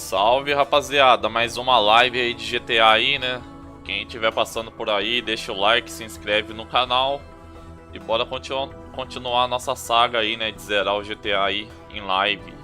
Salve, rapaziada, mais uma live aí de GTA aí, né? Quem estiver passando por aí, deixa o like, se inscreve no canal e bora continuar a nossa saga aí, né, de zerar o GTA aí em live.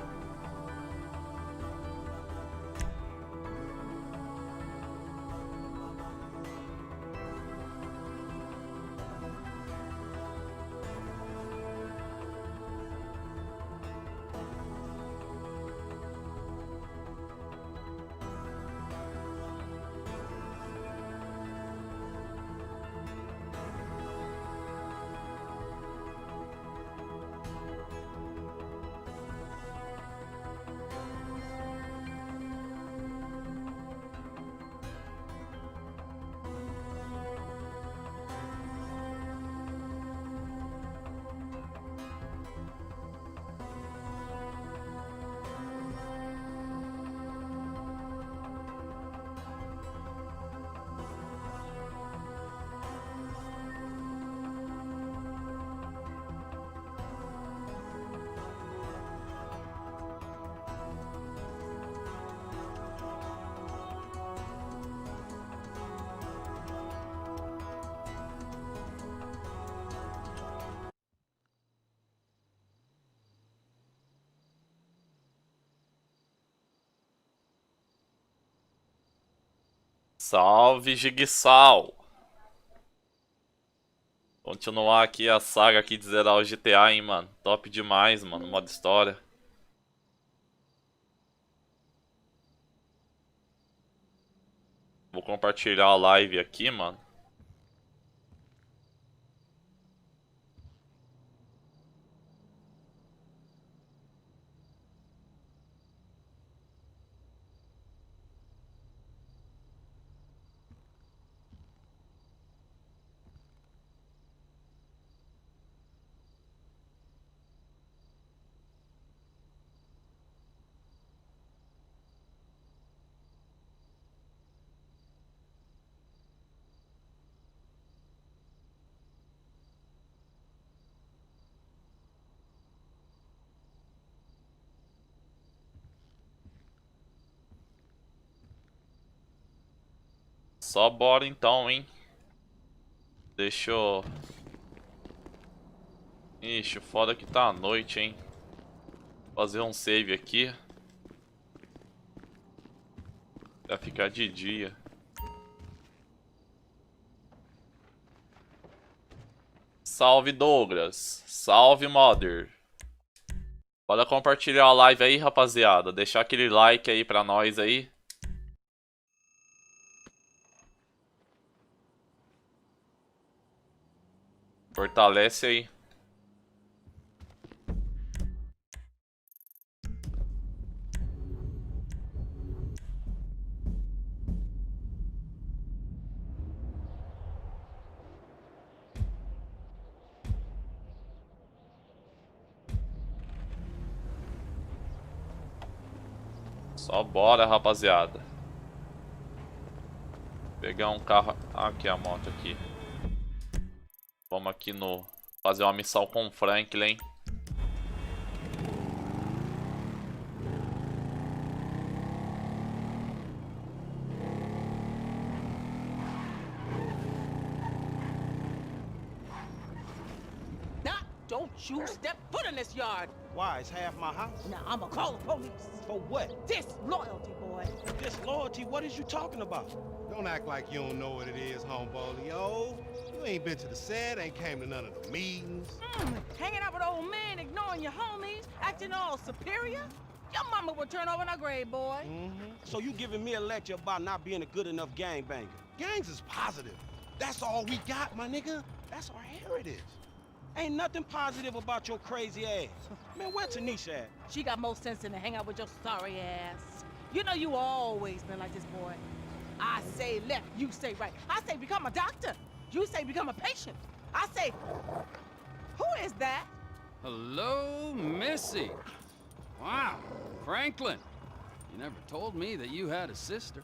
Salve, Jigsaw! Continuar aqui a saga aqui de zerar o GTA, hein, mano. Top demais, mano, modo história. Vou compartilhar a live aqui, mano. Só bora então, hein. Deixa eu... Ixi, foda que tá à noite, hein. Fazer um save aqui. Vai ficar de dia. Salve, Douglas. Salve, Mother. Bora compartilhar a live aí, rapaziada. Deixar aquele like aí pra nós aí. Fortalece aí. Só bora, rapaziada. Pegar um carro... Ah, aqui a moto aqui. Vamos aqui no... Fazer uma missão com o Franklin. Don't you step foot in this yard! Why? It's half my house. Now I'ma call the police. For what? Disloyalty, boy. Disloyalty? What is you talking about? Don't act like you don't know what it is, homeboy. Yo, you ain't been to the set, ain't came to none of the meetings. Hanging out with old men, ignoring your homies, acting all superior? Your mama will turn over in her grave, boy. So you giving me a lecture about not being a good enough gangbanger? Gangs is positive. That's all we got, my nigga. That's our heritage. Ain't nothing positive about your crazy ass. Man, where Tanisha at? She got more sense than to hang out with your sorry ass. You know you always been like this, boy. I say left, you say right. I say become a doctor. You say become a patient. I say, who is that? Hello, Missy. Wow, Franklin. You never told me that you had a sister.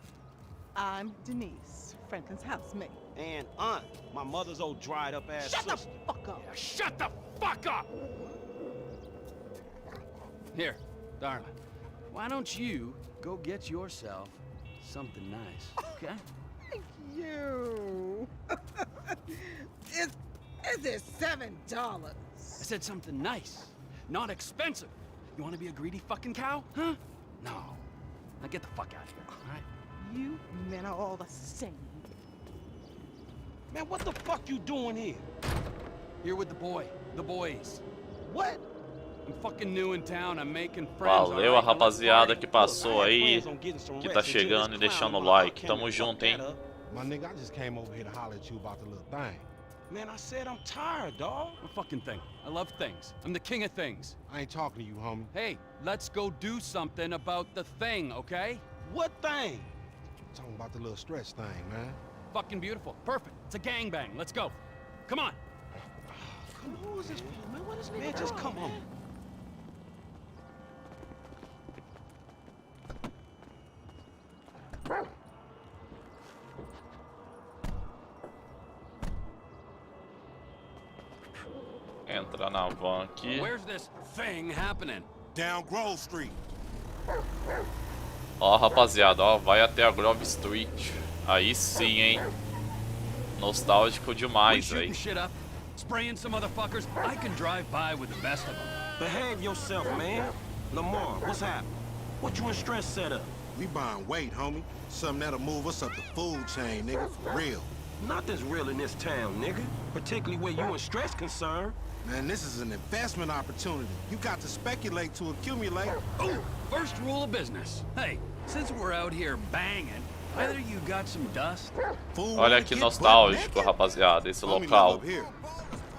I'm Denise, Franklin's housemate. And Aunt, my mother's old dried up ass Shut the sister. fuck up. Shut the fuck up! Here, darling. why don't you go get yourself something nice, okay? Thank you. Is it $7? I said something nice, not expensive. You want to be a greedy fucking cow, huh? No. Now get the fuck out of here, all right? You men are all the same. Man, what the fuck you doing here? Here with the boys. What? I'm fucking new in town, I'm making friends. Valeu a rapaziada que passou aí, que tá chegando e deixando o like. Tamo junto, hein? My nigga, I just came over here to holler at you about the little thing. Man, I said I'm tired, dawg. What fucking thing? I love things. I'm the king of things. I ain't talking to you, homie. Hey, let's go do something about the thing, okay? What thing? Talking about the little stretch thing, man. Fucking beautiful. Perfect. It's a gangbang. Let's go. Come on. Come on, who is this? Man, what is man, just come on. Entra na van aqui. Where's this thing happening? Down Grove Street. Ó, rapaziada, ó, vai até a Grove Street. Aí sim, hein? Nostálgico demais, shooting velho. shit up, spraying some motherfuckers. I can drive by with the best of them. Behave yourself, man. Lamar, what's happening? What you in stress set up? We buying weight, homie. Something that'll move us up the food chain, nigga, for real. Nothing's real in this town, nigga. Particularly where you in stress concerned. Man, this is an investment opportunity. You got to speculate to accumulate. Ooh, first rule of business. Hey, since we're out here banging, either you got some dust. Olha que nostálgico, rapaziada, esse local.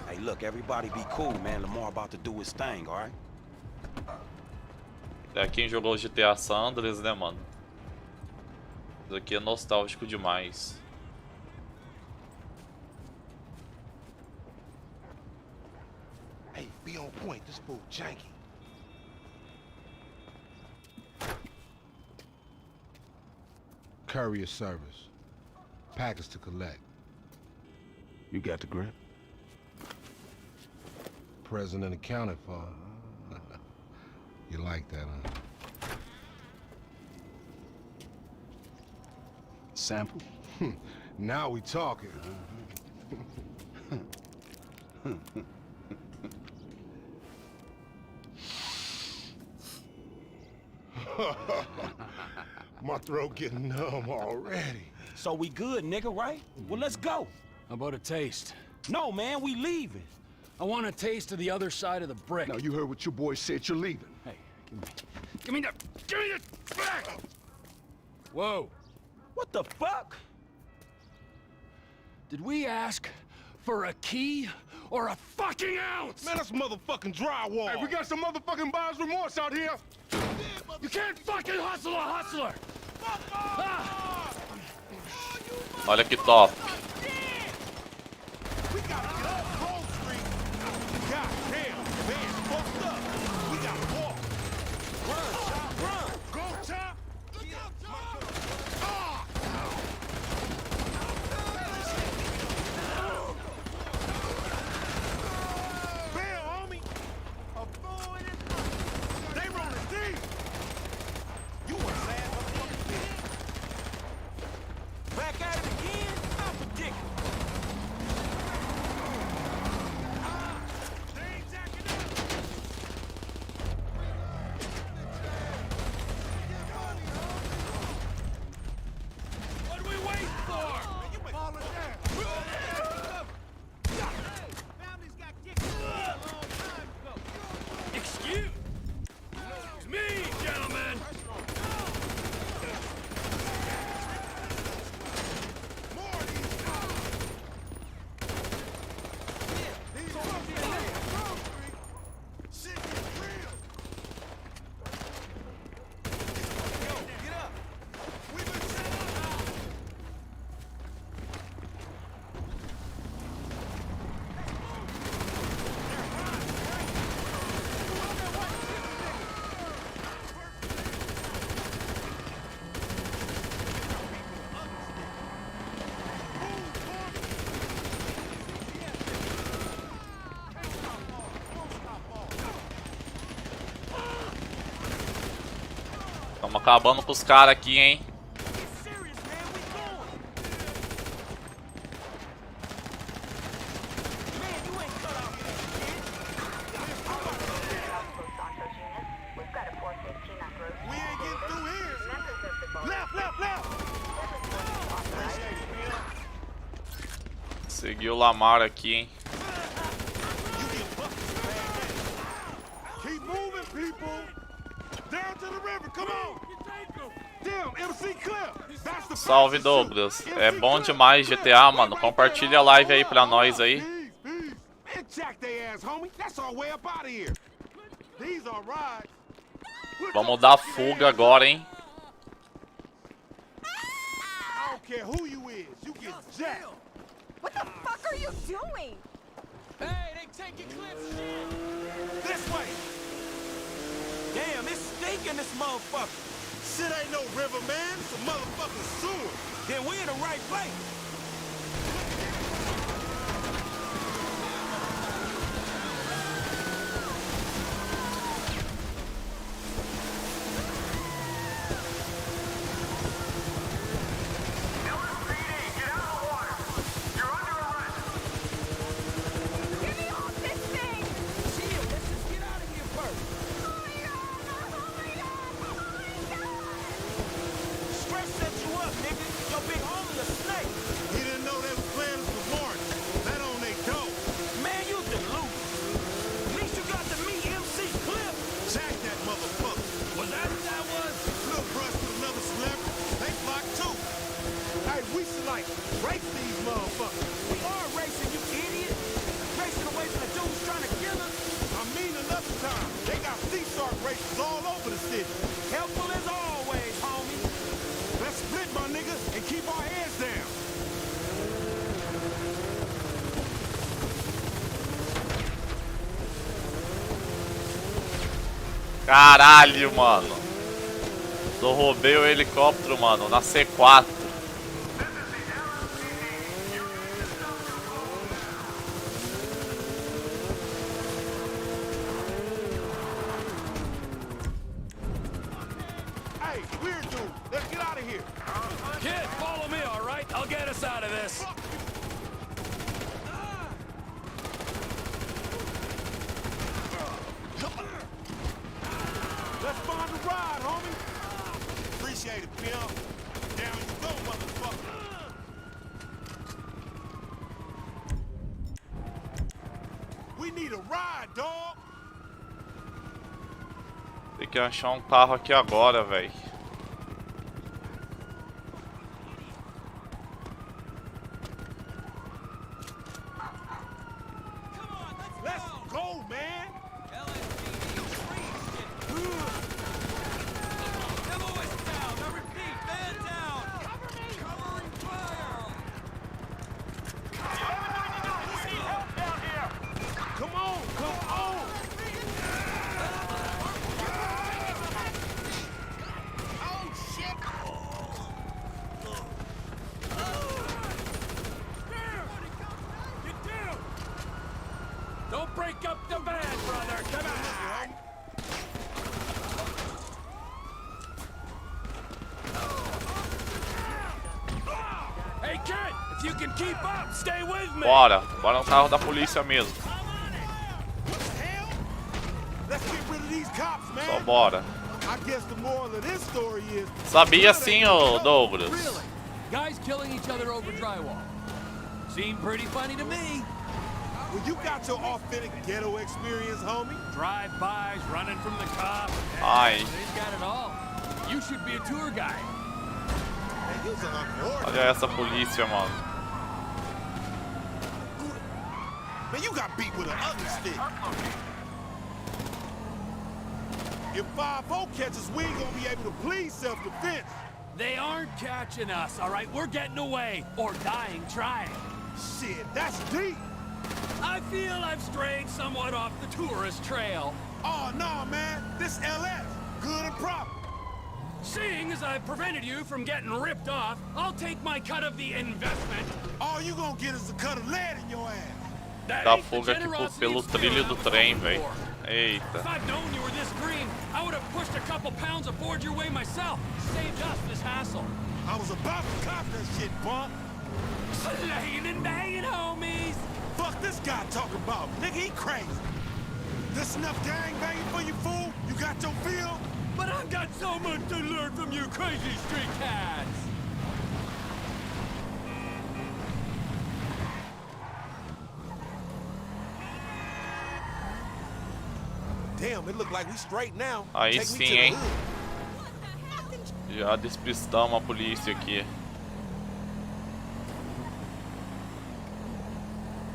Hey, look, everybody be cool, man. Lamar about to do his thing, all right? É quem jogou GTA San Andreas, né, mano? Isso aqui é nostálgico demais. Hey, be on point. This fool janky. Courier service. Package to collect. You got the grip? Present and accounted for. You like that, huh? Sample? Now we talking. My throat getting numb already. So we good, nigga, right? Well, let's go. How about a taste? No, man, we leaving. I want a taste of the other side of the brick. Now, you heard what your boy said. You're leaving. Hey, give me the back! Whoa. What the fuck? Did we ask for a key or a fucking ounce? Man, that's motherfucking drywall. Hey, we got some motherfucking buyer's remorse out here. You can't fucking hustle a hustler! Ah. Olha que top. We gotta get up Grove Street. God damn, man, fucked up. We gotta walk. Run, Chop, run. Go, Chop. Look out, Chop. Ah! Bail, homie. A fool in his mouth. They rolling deep. You a sad motherfucker, bitch. Back at it again? acabando com os caras aqui, hein? We ain't getting through here. Left, left, left. Seguiu o Lamar aqui, hein? Keep moving, people. Down to the river, come on. Damn, MC Clip. That's the Salve, fastest Douglas. shoot. É MC bom Clip, demais Clip. GTA, mano. Wait, Compartilha a live aí pra nós aí. Peace, peace. Man, jack their ass, homie. That's our way up out of here. These are rides. Vamos dar fuga agora, hein? I don't care who you is. You get jacked. What the fuck are you doing? Hey, they taking Cliff shit. This way. Damn, it's stinking this motherfucker. Shit ain't no river, man. It's a motherfucking sewer. Then we in the right place. Give me off this thing! Chill, let's just get out of here first. Stretch set you up, nigga. Your big homie a snake. He didn't know they was planning for Martin. That on they dope. Man, you delusional. At least you got to meet MC Cliff. Jack that motherfucker. Was that who that was? Little brush with another celebrity. They flock too. Hey, we should like race these motherfuckers. We are racing, you idiot. Racing away from the dudes trying to kill us. I mean another time. They got sea shark races all over the city. Helpful as always, homie. Let's split, my nigga, and keep our heads down. Caralho, mano. Eu roubei o helicóptero, mano, na C4. Hey, weird dude, let's get out of here. Kid, follow me, all right? I'll get us out of this. Let's find a ride, homie. Appreciate it, pimp. Down you go, motherfucker. We need a ride, dog. Tem que achar um carro aqui agora, velho. Let's go, man. Come on, come on. Oh, shit. Don't break up the van, brother. Come on. Hey, kid, if you can keep up, stay with me. Bora. Bora no carro da polícia mesmo. Hell? Let's get rid of these cops, man. Só bora. I guess the moral of this story is Sabia sim, ô Douglas. Really? Guys killing each other over drywall. Seemed pretty funny to me. when you got your authentic ghetto experience, homie. Drive-bys, running from the cops. Ai. They've got it all. You should be a tour guide. Man, you's an uncoordinated. Olha essa polícia, mano. Man, you got beat with an ugly stick. If 5-0 catches, we ain't gonna be able to plead self-defense. They aren't catching us, all right? We're getting away, or dying trying. Shit, that's deep. I feel I've strayed somewhat off the tourist trail. Oh, no, man. This LS. Good and proper. Seeing as I've prevented you from getting ripped off, I'll take my cut of the investment. All you gonna get is a cut of lead in your ass. That Dá ain't the fuga aqui generosity pelo spirit trilho I do was trem, hoping velho. for. Eita. If I'd known you were this green, I would have pushed a couple pounds aboard your way myself. Saved us this hassle. I was about to cop that shit, bump. Slaying and banging, homies. Fuck this guy talking about. Nigga, he crazy. This enough gang banging for you, fool? You got your feel? But I've got so much to learn from you crazy street cats. Damn, it look like we straight now. Aí Take me sim, to the hein? hood. Já despistamos a polícia aqui.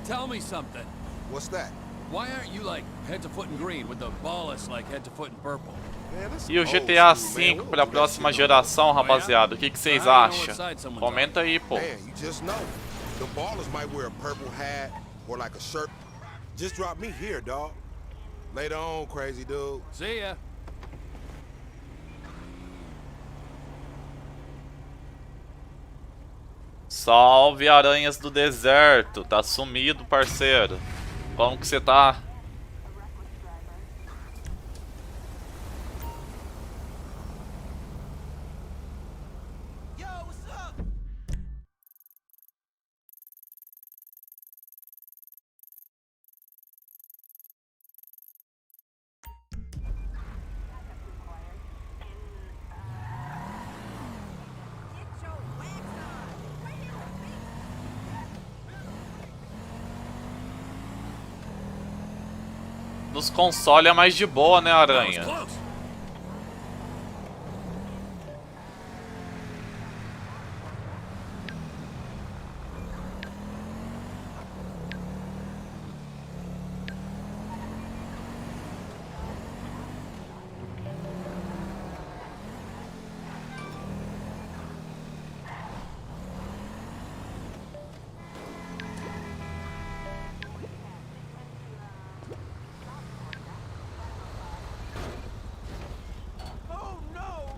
Tell me something. What's that? Why aren't you like head to foot in green with the ballast like head to foot in purple? Man, this E o old GTA school, man. We V don't para a do that próxima shit no more. geração, rapaziada, o que vocês I don't know acham? what side someone's Comenta aí, pô. Man, you just know. The ballers might wear a purple hat or like a shirt. Just drop me here, dog. Later on, crazy dude. See ya. Salve, aranhas do deserto. Tá sumido, parceiro. Como que você tá? Yo, what's up? Nos consoles é mais de boa, né, That was aranha? close. Oh no!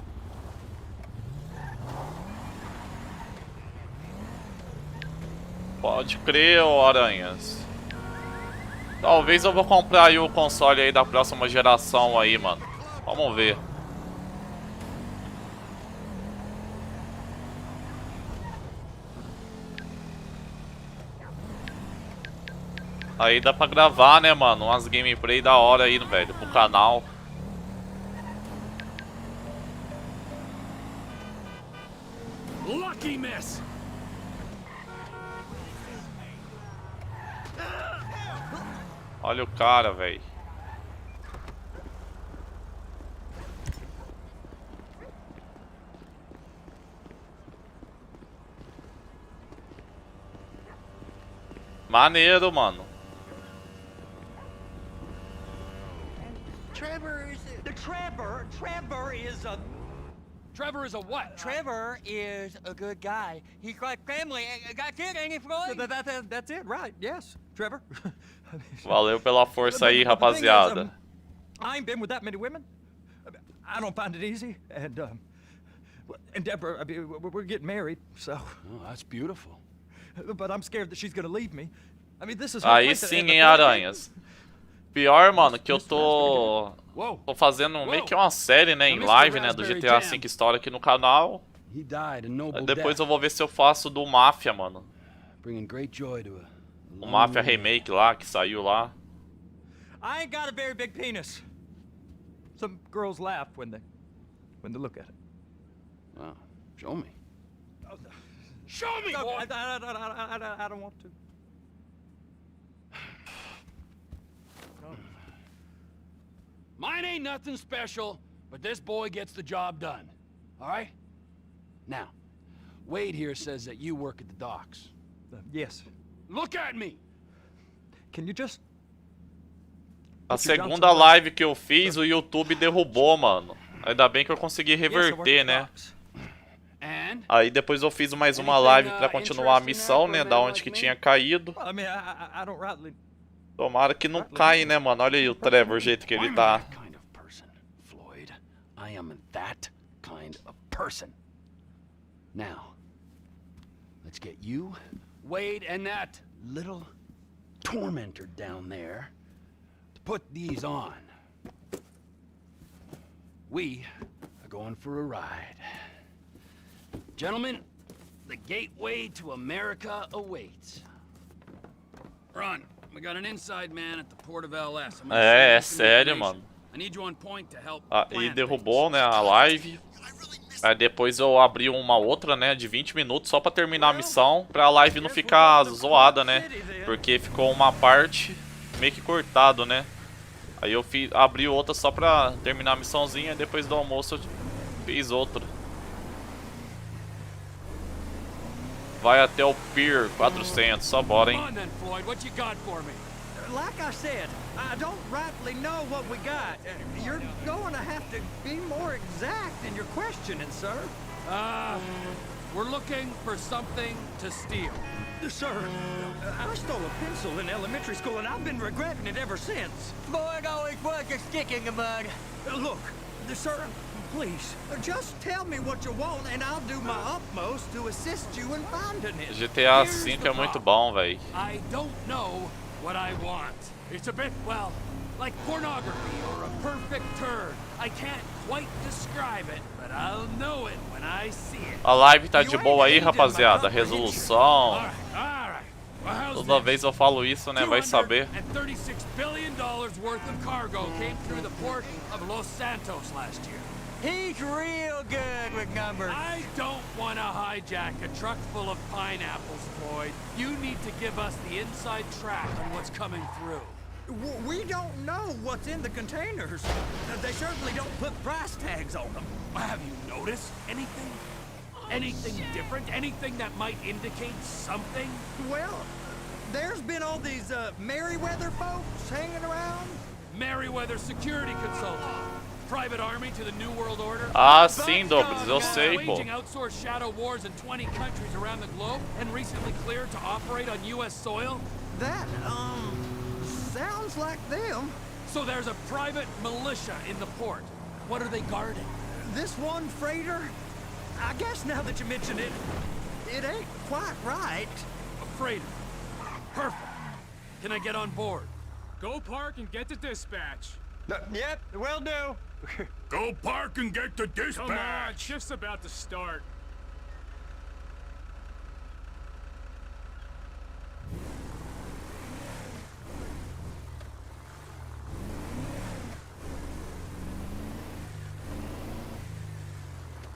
Pode crer, ô aranhas. Talvez eu vou comprar aí o console aí da próxima geração aí, mano. Vamos ver. Aí dá pra gravar, né, mano? Umas gameplay da hora aí, velho, pro canal. Lucky miss. Olha o cara, velho. Maneiro, mano. Trevor is Trevor is a Trevor is a what? Trevor is a good guy. He's like family. Got it, ain't he, Floyd? That's it, right? Yes, Trevor. Valeu pela força aí, But the thing is, rapaziada. I ain't been with that many women. I don't find it easy, and Deborah, I mean, we're getting married, so. Oh, that's beautiful. But I'm scared that she's gonna leave me. I mean, this is her Aí place, sim, and hein, aranhas. Pior, mano, que eu tô Whoa. fazendo meio que uma série, né, em live, né, do GTA V História aqui no canal. He died a noble Aí depois death, eu vou ver se eu faço do Máfia, mano. bringing great joy to a O long Máfia way. Remake lá, que saiu lá. I ain't got a very big penis. Some girls laugh when they look at it. Wow. Show me. Show me, boy. I don't want to. Mine ain't nothing special, but this boy gets the job done. All right? Now, Wade here says that you work at the docks. Yes. Look at me! Can you just? A segunda live que eu fiz, o YouTube derrubou, mano. Ainda bem que eu consegui reverter, né? And Aí depois eu fiz mais uma live pra continuar a missão, né, da onde que tinha caído. I mean, I don't rightly. Tomara que não caia, né, mano? Olha aí o Trevor, o jeito que ele I'm tá. that kind of person, Floyd. I am that kind of person. Now, let's get you, Wade, and that little tormentor down there to put these on, we are going for a ride. Gentlemen, the gateway to America awaits. Run. We got an inside man at the port of LS. I'm gonna É send you some sério, information. mano. I need you on point to help E plan derrubou, things. né, a live. Aí depois eu abri uma outra, né, de 20 minutos só pra terminar a missão, pra live não ficar zoada, né? Porque ficou uma parte meio que cortado, né? Aí eu abri outra só pra terminar a missãozinha e depois do almoço eu fiz outra. Vai até o Pier 400, só bora, hein? Come on then, Floyd. What you got for me? Like I said, I don't rightly know what we got. You're going to have to be more exact in your questioning, sir. We're looking for something to steal. Sir, I stole a pencil in elementary school and I've been regretting it ever since. Floyd always was a stick in the mud. Look, sir, please, just tell me what you want and I'll do my utmost to assist you in finding it. GTA V é muito bom, véi. I don't know what I want. It's a bit, well, like pornography or a perfect turn. I can't quite describe it, but I'll know it when I see it. A live tá de boa aí, rapaziada. Resolução. All right. Well, how's Toda this? vez eu falo isso, né? Vai saber. $236 billion worth of cargo came through the port of Los Santos last year. He's real good with numbers. I don't want to hijack a truck full of pineapples, Floyd. You need to give us the inside track on what's coming through. We don't know what's in the containers. They certainly don't put price tags on them. Have you noticed anything? Anything different? Anything that might indicate something? Well, there's been all these Merryweather folks hanging around. Merryweather Security Consulting. Private army to the New World Order. Ah, sim, Douglas, eu sei, pô. Waging outsourced shadow wars in 20 countries around the globe and recently cleared to operate on U.S. soil. That, sounds like them. So there's a private militia in the port. What are they guarding? This one freighter? I guess now that you mention it, it ain't quite right. A freighter. Perfect. Can I get on board? Go park and get to dispatch. Yep, will do. Go park and get to Come on, dispatch. shift's about to start.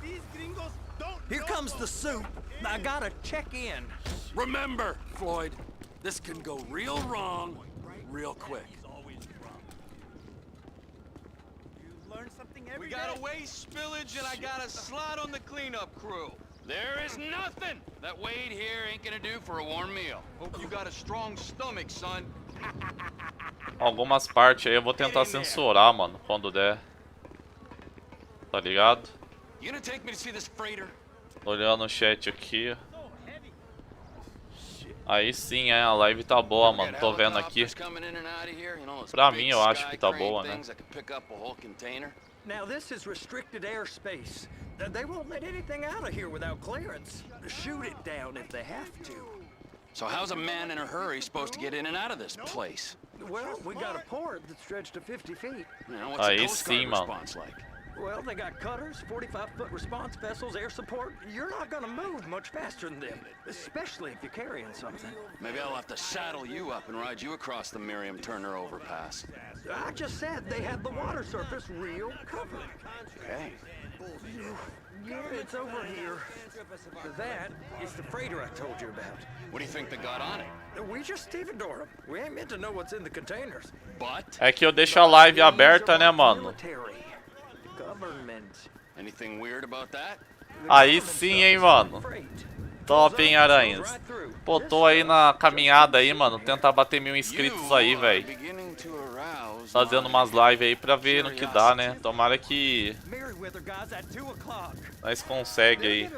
These gringos don't Here know comes the about soup. I gotta check in. Remember, Floyd, this can go real wrong real quick. We got a waste spillage and I got a slot on the cleanup crew. There is nothing that Wade here ain't gonna do for a warm meal. Hope you got a strong stomach, son. Algumas partes aí eu vou tentar censurar, mano, quando der. Tá ligado? You gonna take me to see this freighter? Olhando o chat aqui. Aí sim, a live tá boa, mano. Tô vendo aqui. Pra mim, eu acho que tá boa, né? Now this is restricted airspace. They won't let anything out of here without clearance. Shoot it down if they have to. So how's a man in a hurry supposed to get in and out of this place? Well, we got a port that's stretched to 50 feet. You know, what's the Aí Coast Guard sim, mano. response like? Well, they got cutters, 45-foot response vessels, air support. You're not gonna move much faster than them, especially if you're carrying something. Maybe I'll have to saddle you up and ride you across the Miriam Turner overpass. I just said they have the water surface real covered. Okay. Yeah, it's over here. That is the freighter I told you about. What do you think they got on it? We just stevedore them. We ain't meant to know what's in the containers. But É que eu deixo a live aberta, né, mano? Military. Government. anything weird about that? Aí sim, hein, mano. Top, hein, Aranhas. Pô, tô aí na caminhada aí, mano. Tentar bater 1000 inscritos aí, velho. Fazendo umas lives aí pra ver no que dá, né? Tomara que nós consegue aí.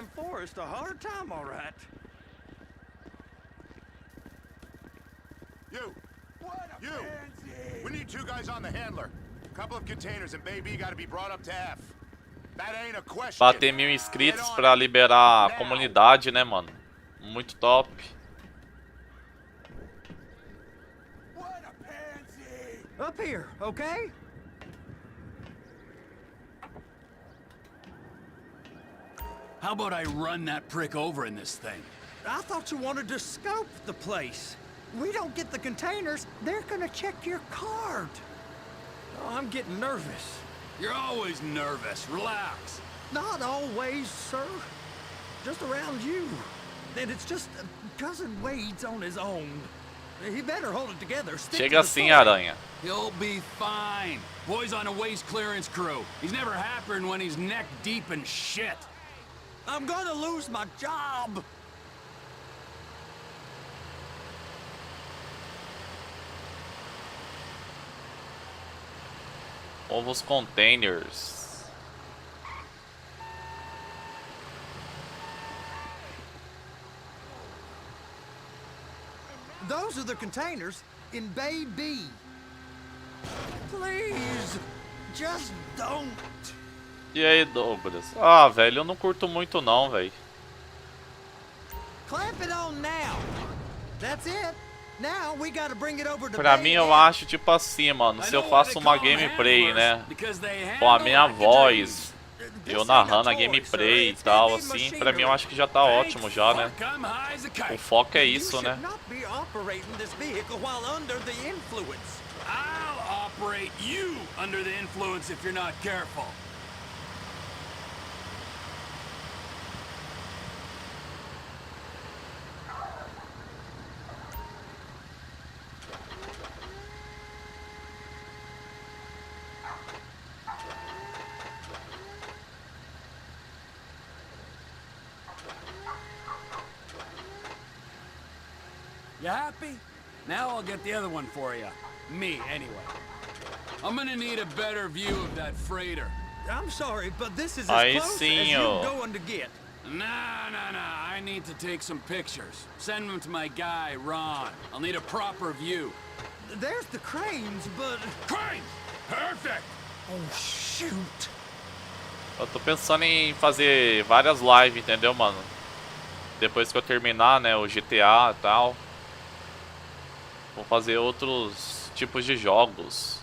You! We need 2 guys on the handler. A couple of containers and baby gotta be brought up to F. That ain't a question. Bater 1000 inscritos pra liberar a comunidade, né, mano? Muito top. Up here, okay? How about I run that prick over in this thing? I thought you wanted to scope the place. We don't get the containers, they're gonna check your card. Oh, I'm getting nervous. You're always nervous. Relax. Not always, sir. Just around you. And it's just Cousin Wade's on his own. He better hold it together. Stick Chega to the assim, story. Aranha. He'll be fine. Boy's on a waste clearance crew. He's never happier when he's neck deep in shit. I'm gonna lose my job. Novos containers. Those are the containers in Bay B. Please, just don't. E aí, Douglas? Ah, velho, eu não curto muito não, velho. Clamp it on now. That's it. Now we gotta bring it over to Pra Bay mim, eu F. acho tipo assim, mano. Se eu faço uma gameplay, né? Com a minha voz, eu narrando a gameplay e tal, assim, pra mim eu acho que já tá ótimo já, né? O foco é isso, né? I'll operate you under the influence if you're not careful. You happy? Now I'll get the other one for you. Me, anyway. I'm gonna need a better view of that freighter. I'm sorry, but this is Aí as close sim, as you're ó. going to get. Nah. I need to take some pictures. Send them to my guy, Ron. I'll need a proper view. There's the cranes, but... Crane! Perfect! Oh, shoot. Eu tô pensando em fazer várias lives, entendeu, mano? Depois que eu terminar, né, o GTA e tal. Vou fazer outros tipos de jogos.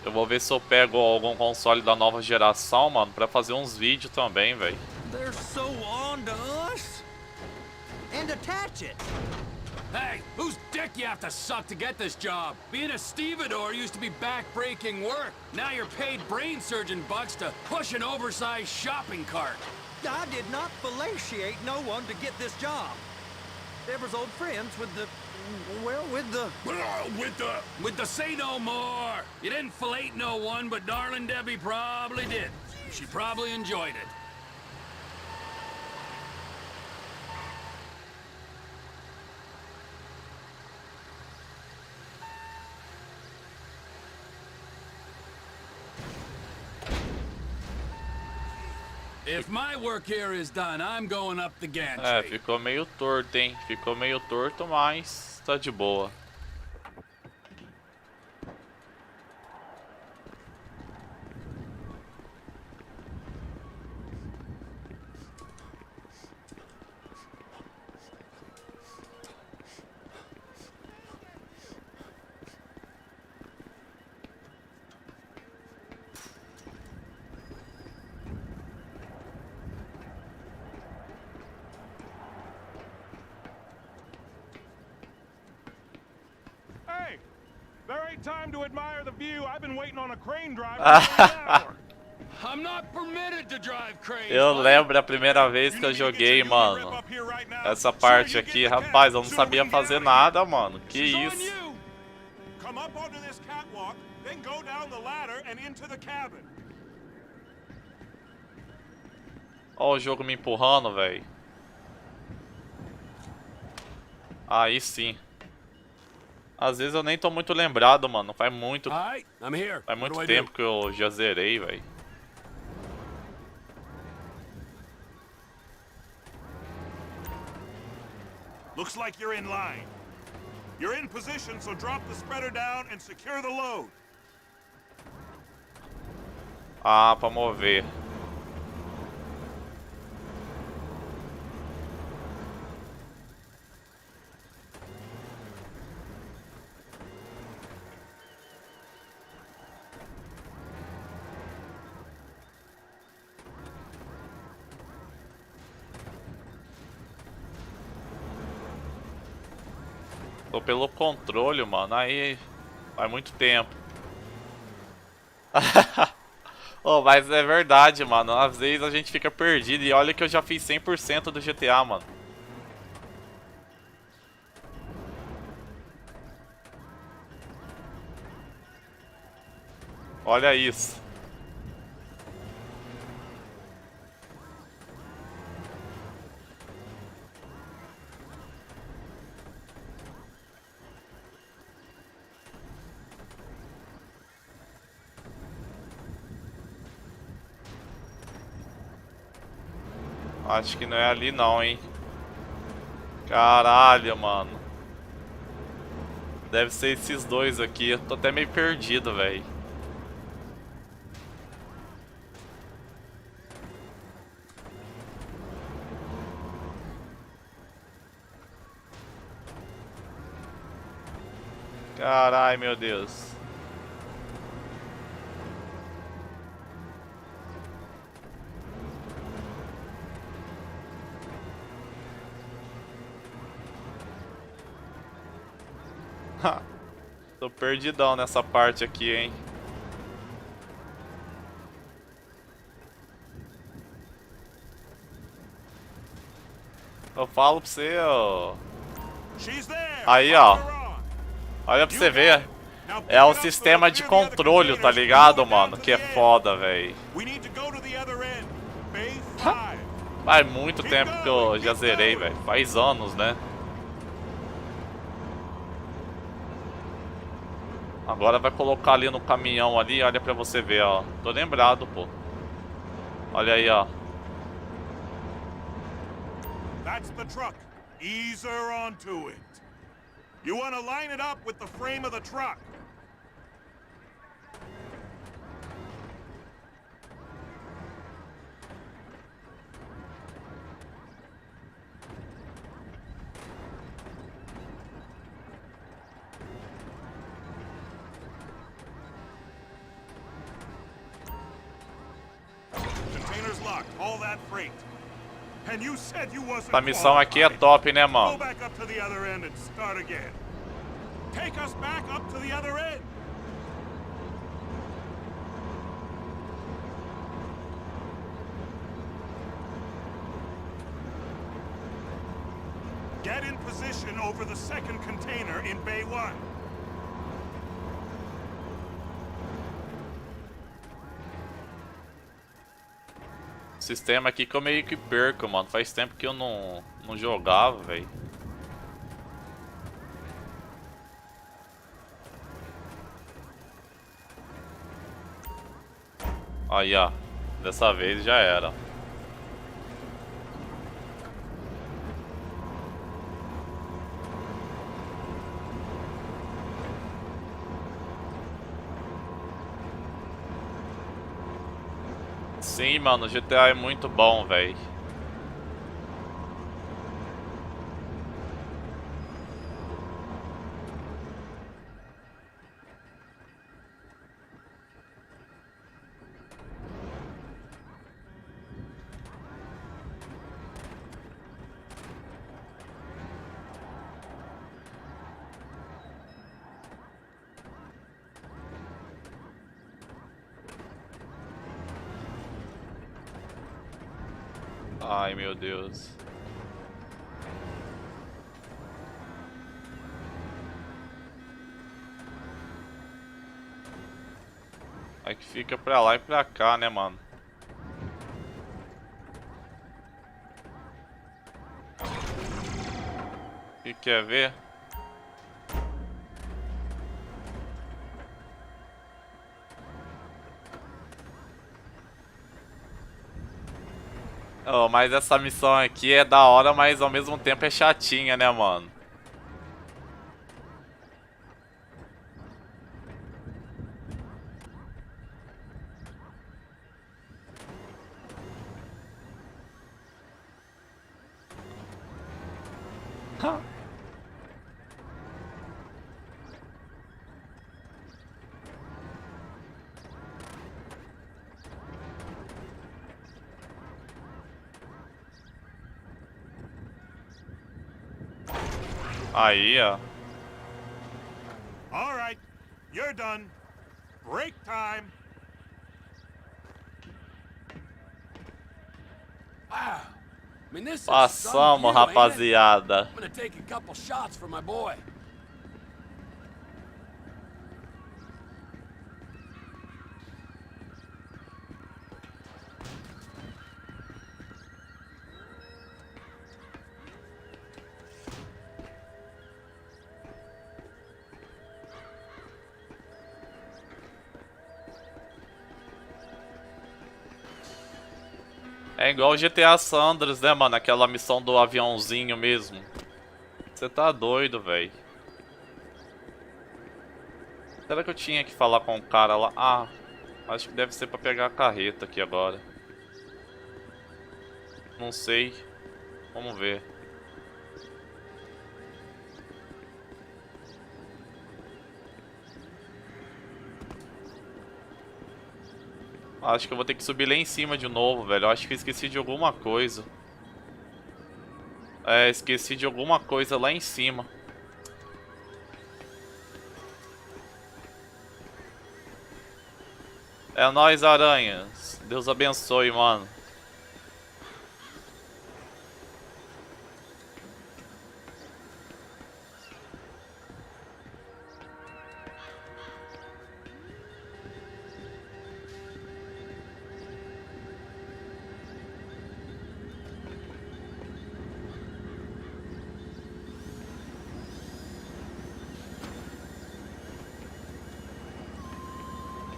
Eu vou ver se eu pego algum console da nova geração, mano, pra fazer uns vídeos também, velho. They're so on to us. And attach it. Hey, whose dick you have to suck to get this job? Being a stevedore used to be back-breaking work. Now you're paid brain surgeon bucks to push an oversized shopping cart. I did not fellatiate no one to get this job. Deborah's old friends with the... Well, with the... With the say no more. You didn't fillet no one, but darling Debbie probably did. She probably enjoyed it. If my work here is done, I'm going up the gantry. É, ficou meio torto, hein? Ficou meio torto, mas tá de boa. Hey, there ain't time to admire the view. I've been waiting on a crane driver for an hour. I'm not permitted to drive cranes. Eu lembro a primeira vez que eu joguei, mano. Essa parte aqui, rapaz, eu não sabia fazer nada, mano. Que isso? Come up onto this catwalk, then go down the ladder and into the cabin. Ó o jogo me empurrando, velho. Aí sim. Às vezes eu nem tô muito lembrado, mano. Faz muito tempo que eu já zerei, velho. Looks like you're in line. You're in position, so drop the spreader down and secure the load. Ah, pra mover. Tô pelo controle, mano. Aí faz muito tempo. Oh, mas é verdade, mano. Às vezes a gente fica perdido. E olha que eu já fiz 100% do GTA, mano. Olha isso. Acho que não é ali não, hein. Caralho, mano. Deve ser esses dois aqui. Eu tô até meio perdido, velho. Caralho, meu Deus. Tô perdidão nessa parte aqui, hein. Eu falo pra você, ó. Aí, ó. Olha pra você ver. É o sistema de controle, tá ligado, mano? Que é foda, velho. Faz muito tempo que eu já zerei, velho. Faz anos, né? Agora vai colocar ali no caminhão ali, olha pra você ver, ó. Tô lembrado, pô. Olha aí, ó. That's the truck. Ease her onto it. You want to line it up with the frame of the truck. Container's locked. All that freight. And you said you wasn't Essa missão aqui é top, né, mano? Go back up to the other end and start again. Take us back up to the other end. Get in position over the second container in Bay 1. Sistema aqui que eu meio que perco, mano. Faz tempo que eu não jogava, velho. Aí, ó. Dessa vez já era. Sim, mano, o GTA é muito bom, velho. Ai, meu Deus. É que fica pra lá e pra cá, né, mano? E quer ver? Oh, mas essa missão aqui é da hora, mas ao mesmo tempo é chatinha, né, mano? Aí, ó. You're done. Break time. Wow. I mean, this is some Passamos, view, ain't it? rapaziada. I'm gonna take a couple shots for my boy. É igual o GTA Sanders, né, mano? Aquela missão do aviãozinho mesmo. Você tá doido, velho. Será que eu tinha que falar com o cara lá? Ah, acho que deve ser pra pegar a carreta aqui agora. Não sei. Vamos ver. Acho que eu vou ter que subir lá em cima de novo, velho. Eu acho que eu esqueci de alguma coisa. É, esqueci de alguma coisa lá em cima. É nóis, aranhas. Deus abençoe, mano.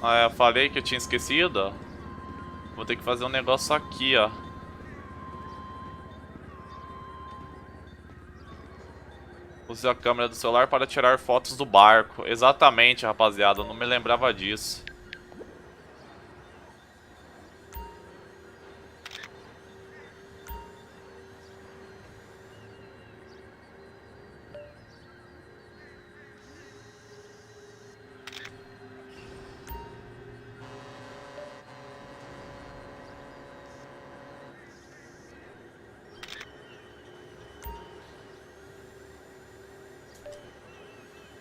Ah, eu falei que eu tinha esquecido, ó. Vou ter que fazer um negócio aqui, ó. Use a câmera do celular para tirar fotos do barco. Exatamente, rapaziada. Eu não me lembrava disso.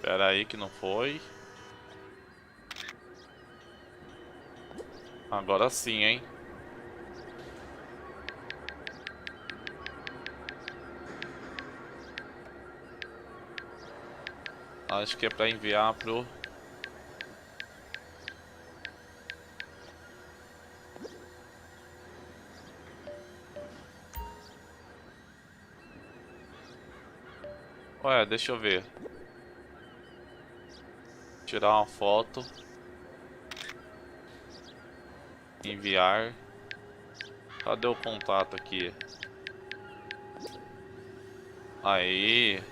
Pera aí que não foi. Agora sim, hein? Acho que é pra enviar pro... Ué, deixa eu ver. Tirar uma foto. Enviar. Cadê o contato aqui? Aí.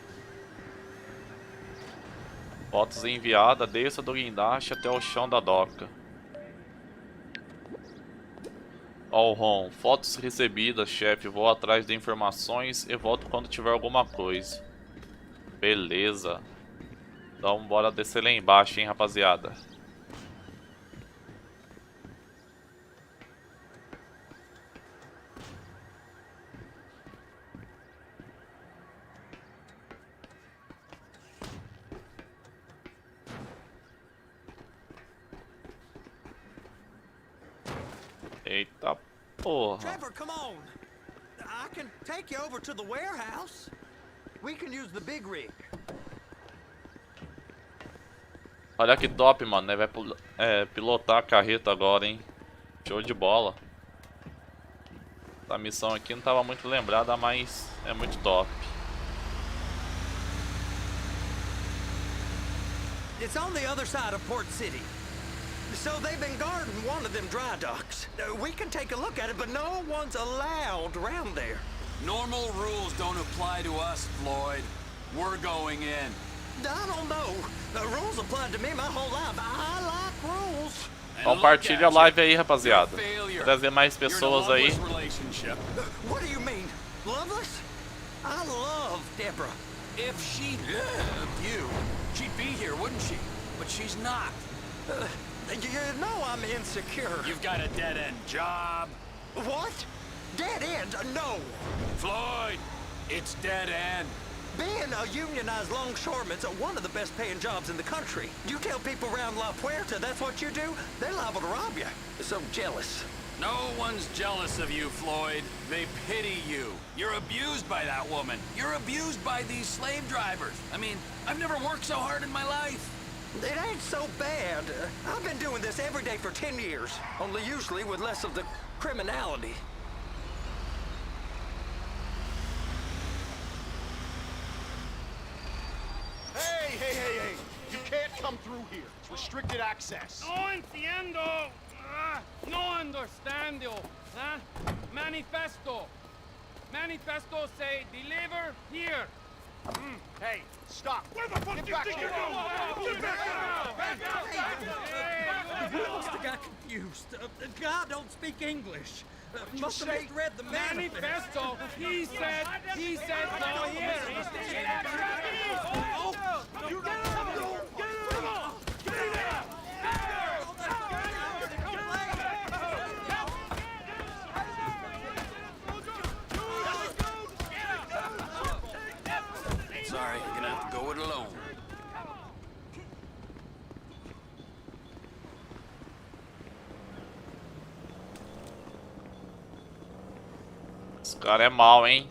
Fotos enviadas. Desça do guindaste até o chão da doca. All home. Fotos recebidas, chefe. Vou atrás de informações e volto quando tiver alguma coisa. Beleza. Então bora descer lá embaixo, hein, rapaziada. Eita porra. Trevor, come on. I can take you over to the warehouse. We can use the big rig. Olha que top, mano, né? Vai pilotar a carreta agora, hein? Show de bola. Essa missão aqui não tava muito lembrada, mas é muito top. It's on the other side of Port City. So they've been guarding one of them dry docks. We can take a look at it, but no one's allowed around there. Normal rules don't apply to us, Floyd. We're going in. I don't know. The rules applied to me my whole life. I like rules. Compartilha a live aí, rapaziada. Trazer mais pessoas aí. What do you mean? Loveless? I love Deborah. If she loved you, she'd be here, wouldn't she? But she's not. You know I'm insecure. You've got a dead-end job. What? Dead end? No. Floyd, it's dead end. Being a unionized longshoreman's one of the best paying jobs in the country. You tell people around La Puerta that's what you do, they're liable to rob you. They're so jealous. No one's jealous of you, Floyd. They pity you. You're abused by that woman. You're abused by these slave drivers. I mean, I've never worked so hard in my life. It ain't so bad. I've been doing this every day for 10 years, only usually with less of the criminality. Hey! You can't come through here. It's restricted access. No entiendo. No understando. Huh? Manifesto. Manifesto say deliver here. Hey, stop. Where the fuck do you think you're going? Get back out! He must have got confused. The guy don't speak English. Must have misread the Manifesto. He said no here. Sorry, you're gonna have to go it alone. Esse cara é mau, hein?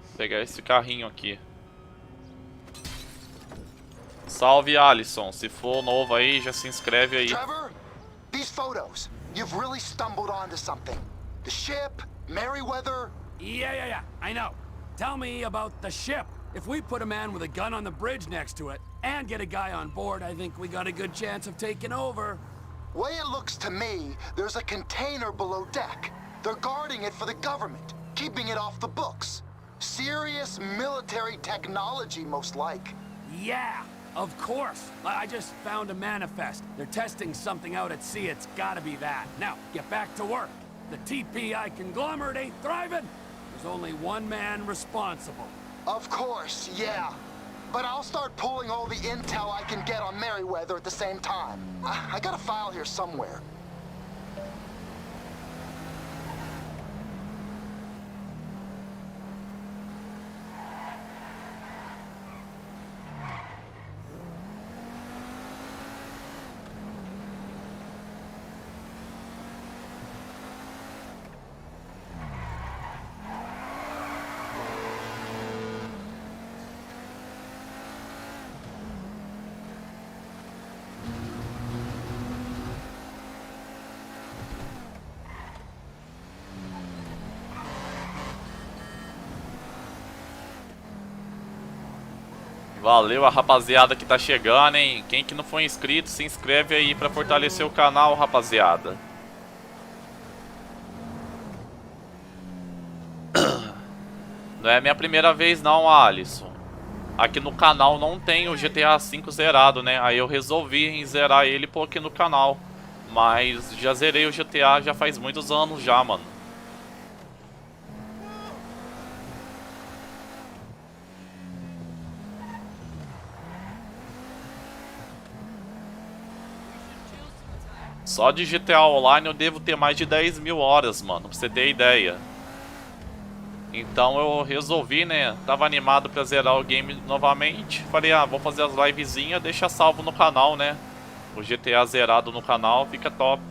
Vou pegar esse carrinho aqui. Salve, Alisson. Se for novo aí, já se inscreve aí. Trevor, these photos. You've really stumbled onto something. The ship, Merryweather. Yeah, I know. Tell me about the ship. If we put a man with a gun on the bridge next to it and get a guy on board, I think we got a good chance of taking over. Way it looks to me, there's a container below deck. They're guarding it for the government, keeping it off the books. Serious military technology, most like. Yeah, of course. I just found a manifest. They're testing something out at sea. It's gotta be that. Now, get back to work. The TPI conglomerate ain't thriving. There's only one man responsible. Of course, yeah. But I'll start pulling all the intel I can get on Merryweather at the same time. I got a file here somewhere. Valeu a rapaziada que tá chegando, hein? Quem que não for inscrito, se inscreve aí pra fortalecer o canal, rapaziada. Não é a minha primeira vez não, Alisson. Aqui no canal não tem o GTA V zerado, né? Aí eu resolvi zerar ele e pôr aqui no canal. Mas já zerei o GTA já faz muitos anos já, mano. Só de GTA Online eu devo ter mais de 10 mil horas, mano, pra você ter ideia. Então eu resolvi, né, tava animado pra zerar o game novamente. Falei, vou fazer as livezinhas, deixa salvo no canal, né. O GTA zerado no canal fica top.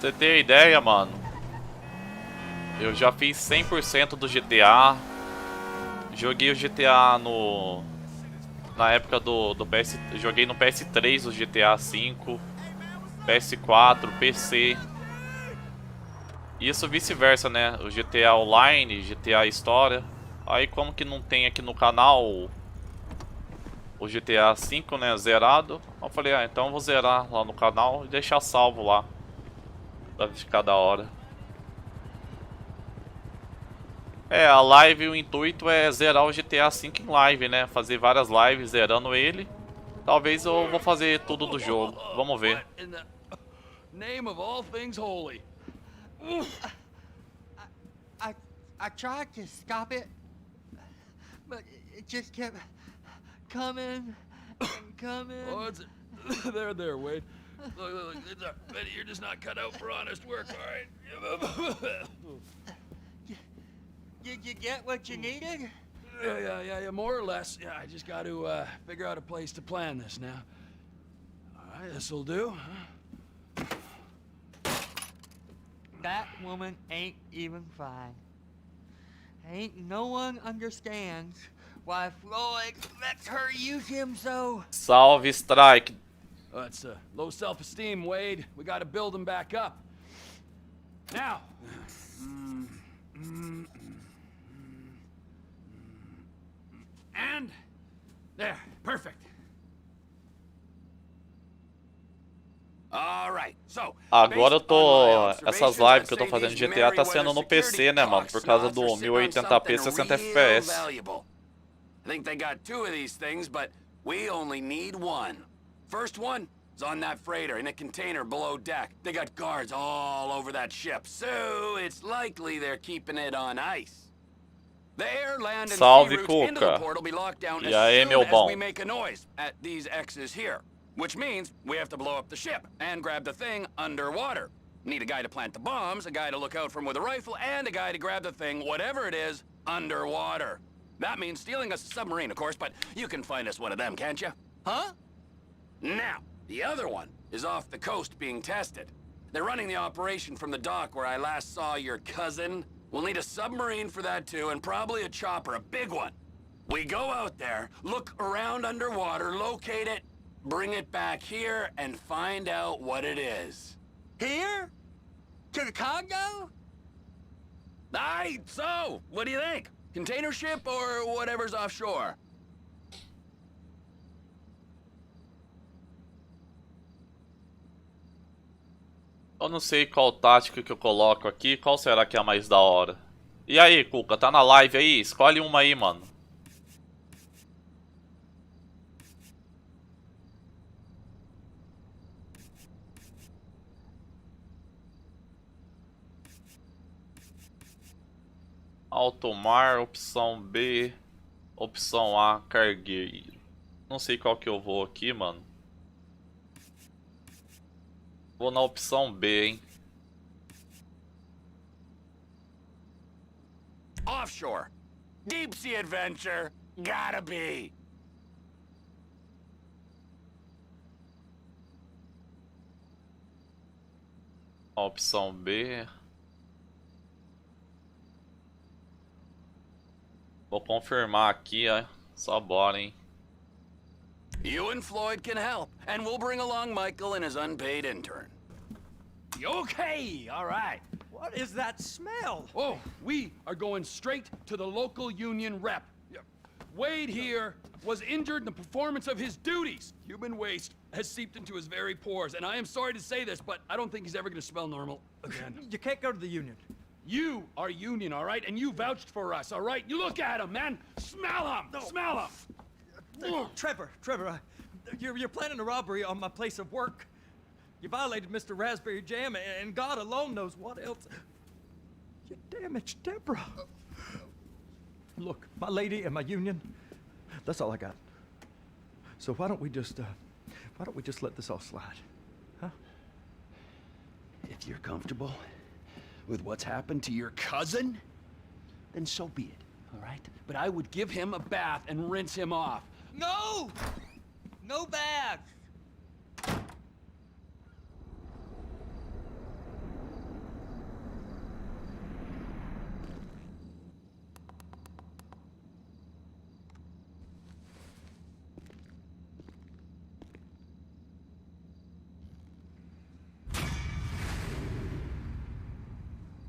Pra você ter ideia, mano, eu já fiz 100% do GTA. Joguei o GTA na época do PS. Joguei no PS3 o GTA V, PS4, PC. Isso vice-versa, né? O GTA Online, GTA História. Aí como que não tem aqui no canal o GTA V, né, zerado, eu falei, então eu vou zerar lá no canal e deixar salvo lá. Pra ficar da hora. É, a live, o intuito é zerar o GTA V em live, né? Fazer várias lives zerando ele. Talvez eu vou fazer tudo do jogo. Vamos ver. What in the name of all things holy? I tried to stop it, but it just kept coming and coming. Oh, it's there, Wade. Look, it's Betty, you're just not cut out for honest work, all right? Did you get what you needed? Yeah, more or less. Yeah, I just got to figure out a place to plan this now. All right, this'll do. Huh? That woman ain't even fine. Ain't no one understands why Floyd lets her use him so. Salve, Strike. That's low self-esteem, Wade. We got to build him back up. Now. And there, perfect. All right, so, agora eu tô... Essas lives que eu tô fazendo de GTA tá sendo no PC, né, mano? Por causa do 1080p 60 FPS. I think they got 2 of these things, but we only need 1. First one is on that freighter in a container below deck. They got guards all over that ship, so it's likely they're keeping it on ice. The air, land, and sea routes into the port will be locked down as soon as we make a noise at these X's here. Which means we have to blow up the ship and grab the thing underwater. Need a guy to plant the bombs, a guy to look out for him with a rifle, and a guy to grab the thing, whatever it is, underwater. That means stealing us a submarine, of course, but you can find us one of them, can't you? Huh? Now, the other one is off the coast being tested. They're running the operation from the dock where I last saw your cousin. We'll need a submarine for that too, and probably a chopper, a big one. We go out there, look around underwater, locate it, bring it back here, and find out what it is. Here? To the Congo? Aye, so, what do you think? Container ship or whatever's offshore? Eu não sei qual tática que eu coloco aqui. Qual será que é a mais da hora? E aí, Cuca, tá na live aí? Escolhe uma aí, mano. Alto mar, opção B, opção A, cargueiro. Não sei qual que eu vou aqui, mano. Vou na opção B, hein. Offshore. Deep sea adventure. Gotta be. A opção B. Vou confirmar aqui, ó. Só bora, hein. You and Floyd can help, and we'll bring along Michael and his unpaid intern. Okay, all right. What is that smell? Oh, we are going straight to the local union rep. Wade here was injured in the performance of his duties. Human waste has seeped into his very pores, and I am sorry to say this, but I don't think he's ever going to smell normal again. You can't go to the union. You are union, all right? And you vouched for us, all right? You look at him, man. Smell him. No. Smell him. Trevor, you're planning a robbery on my place of work. You violated Mr. Raspberry Jam, and God alone knows what else. You damaged Deborah. Look, my lady and my union, that's all I got. So why don't we just let this all slide, huh? If you're comfortable with what's happened to your cousin, then so be it, all right? But I would give him a bath and rinse him off. No! No baths!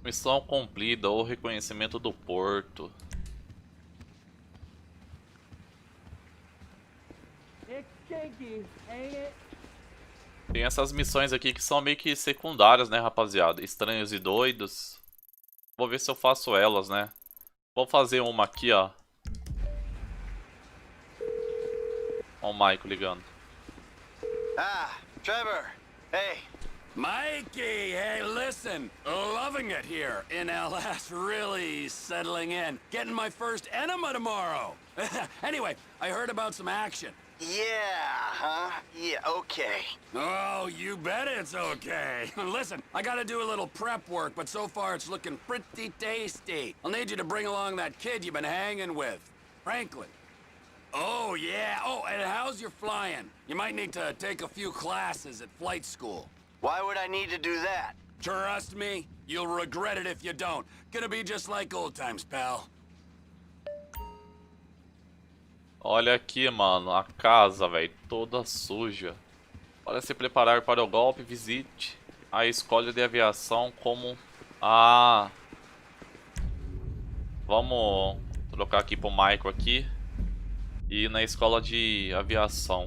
Missão cumprida ou reconhecimento do porto. Tem essas missões aqui que são meio que secundárias, né, rapaziada? Estranhos e doidos. Vou ver se eu faço elas, né? Vou fazer uma aqui, ó. Ó o Michael ligando. Ah, Trevor. Hey. Mikey, hey, listen. Loving it here in LS. Really settling in. Getting my first enema tomorrow. Anyway, I heard about some action. Yeah, huh? Yeah, okay. Oh, you bet it's okay. Listen, I gotta do a little prep work, but so far it's looking pretty tasty. I'll need you to bring along that kid you've been hanging with, Franklin. Oh, yeah. Oh, and how's your flying? You might need to take a few classes at flight school. Why would I need to do that? Trust me, you'll regret it if you don't. Gonna be just like old times, pal. Olha aqui, mano, a casa, velho, toda suja. Para se preparar para o golpe, visite a escola de aviação como... Ah... Vamos trocar aqui pro Michael aqui. E ir na escola de aviação.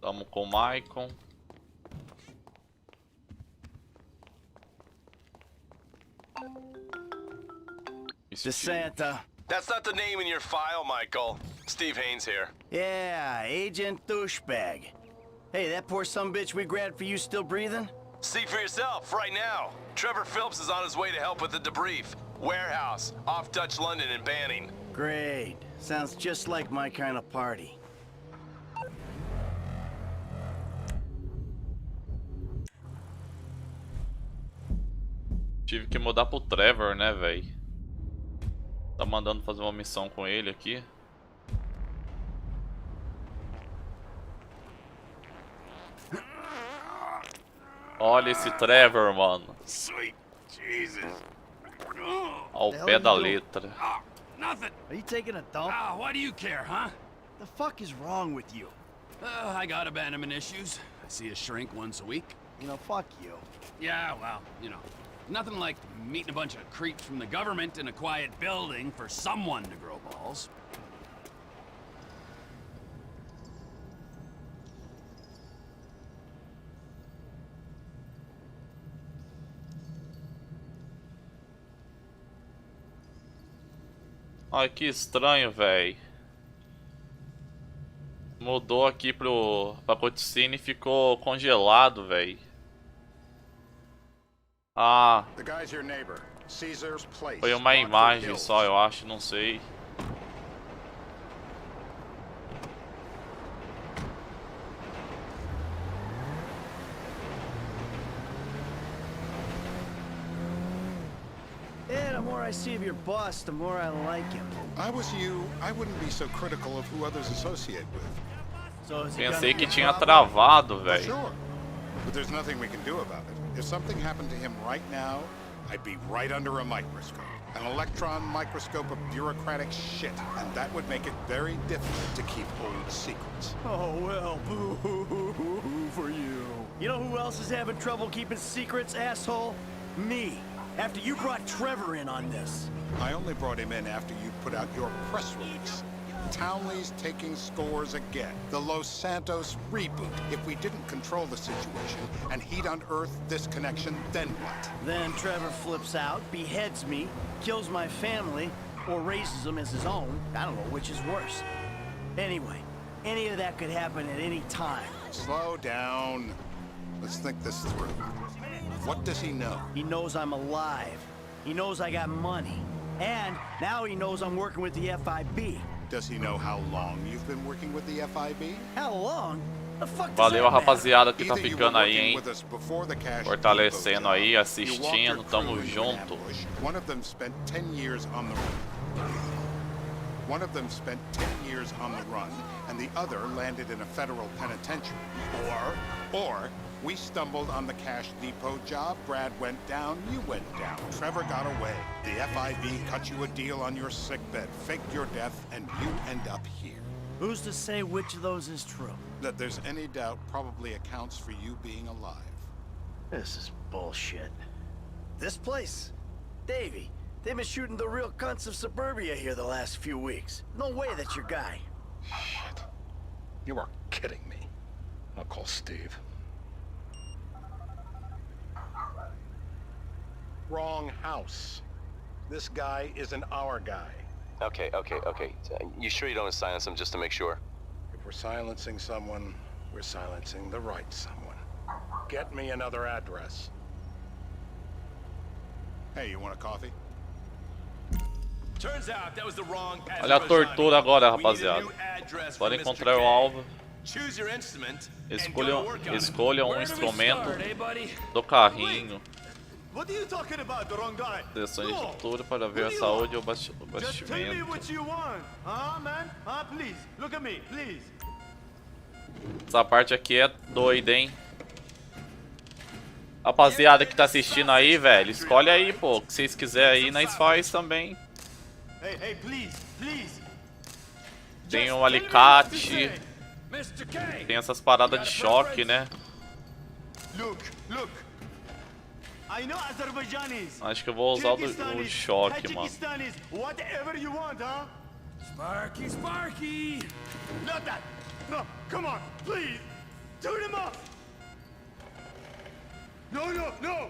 Tamo com o Michael. DeSanta. That's not the name in your file, Michael. Steve Haynes here. Yeah, Agent Douchebag. Hey, that poor sumbitch we grabbed for you still breathing? See for yourself, right now. Trevor Phillips is on his way to help with the debrief. Warehouse, off Dutch London and Banning. Great. Sounds just like my kind of party. Tive que mudar pro Trevor, né, velho? Tá mandando fazer uma missão com ele aqui. Olha esse Trevor, mano. Sweet Jesus. Ao pé da letra. Nothing. Are you taking a dump? Why do you care, huh? The fuck is wrong with you? I got abandonment issues. I see a shrink once a week. You know, fuck you. Yeah, well, you know. Nothing like meeting a bunch of creeps from the government in a quiet building for someone to grow balls. Ai, que estranho, velho. Mudou aqui pra cutscene e ficou congelado, velho. Ah, foi uma imagem só, eu acho, não sei. Yeah, the more I see of your boss, the more I like him. I was you, I wouldn't be so critical of who others associate with. So is he Pensei gonna que be a tinha problem? travado, velho. Sure, but there's nothing we can do about it. If something happened to him right now, I'd be right under a microscope. An electron microscope of bureaucratic shit, and that would make it very difficult to keep old secrets. Oh, well, boo-hoo-hoo-hoo for you. You know who else is having trouble keeping secrets, asshole? Me. After you brought Trevor in on this. I only brought him in after you put out your press release. Townley's taking scores again. The Los Santos reboot. If we didn't control the situation and he'd unearthed this connection, then what? Then Trevor flips out, beheads me, kills my family, or raises them as his own. I don't know which is worse. Anyway, any of that could happen at any time. Slow down. Let's think this through. What does he know? He knows I'm alive. He knows I got money. And now he knows I'm working with the FIB. Does he know how long you've been working with the FIB? How long? The fuck does Valeu a that matter? rapaziada que tá Either you ficando were aí, working hein? with us before the cash Fortalecendo depot aí, job, assistindo, you walked your tamo crew into an junto. ambush. One of them spent 10 years on the run. One of them spent 10 years on the run, and the other landed in a federal penitentiary. Or we stumbled on the cash depot job, Brad went down, you went down. Trevor got away. The FIB cut you a deal on your sickbed, faked your death, and you end up here. Who's to say which of those is true? That there's any doubt probably accounts for you being alive. This is bullshit. This place? Davey, they've been shooting the real cunts of suburbia here the last few weeks. No way that's your guy. Shit. You are kidding me. I'll call Steve. Wrong house. This guy isn't our guy. Okay. You sure you don't silence him just to make sure? If we're silencing someone, we're silencing the right someone. Get me another address. Hey, you want a coffee? Turns out that was the wrong Olha a tortura agora, rapaziada. Para encontrar o alvo, escolha um instrumento do carrinho. What are you talking about, the wrong guy? Seleções de futuro para ver a saúde ou Just tell me bastimento. what you want. Man? Please, look at me, please. Essa parte aqui é doida, hein? Rapaziada que tá assistindo aí, velho, escolhe aí, pô. O que vocês quiserem aí, nós faz também. Hey, please. Tem um alicate. Tem essas paradas de choque, né? Look. I know Azerbaijanis. Acho que eu vou usar o do choque, mano. Tajikistanis, whatever you want, huh? Sparky! Not that. No, come on, please. Turn him off. No. Oh, no.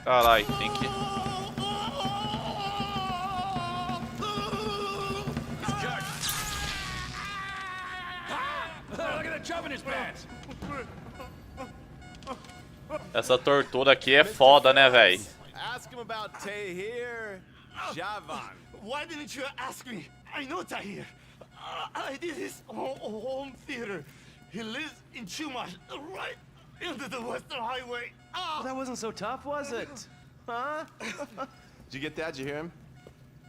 Carai, tem que... Look at the chub in his pants. Essa tortura aqui é foda, né, velho? Ask him about Tahir Javan. Why didn't you ask me? I know Tahir. I did his home theater. He lives in Chumash, right into the Western Highway. Well, that wasn't so tough, was it? Huh? Did you get that? Did you hear him?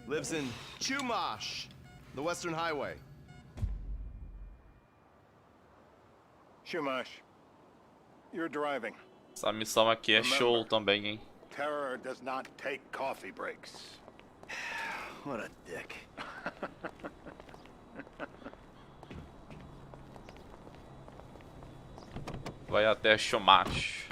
Lives in Chumash, the Western Highway. Shumash, you're driving. Essa missão aqui é show também, hein? Terror does not take coffee breaks. What a dick. Vai até Chumash.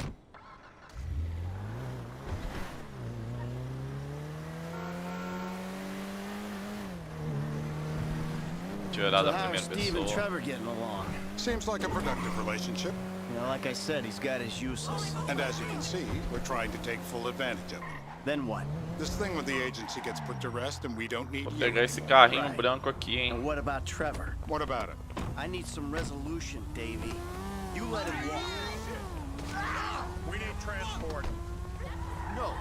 Tirar da primeira Steve and pessoa. Trevor getting along? Seems like a productive relationship. You know, like I said, he's got his uses. And as you can see, we're trying to take full advantage of it. Then what? This thing with the agency gets put to rest and we don't need Vou you. pegar esse carrinho branco aqui, hein? And what about Trevor? What about it? I need some resolution, Davey. You let him walk. We need transport. No,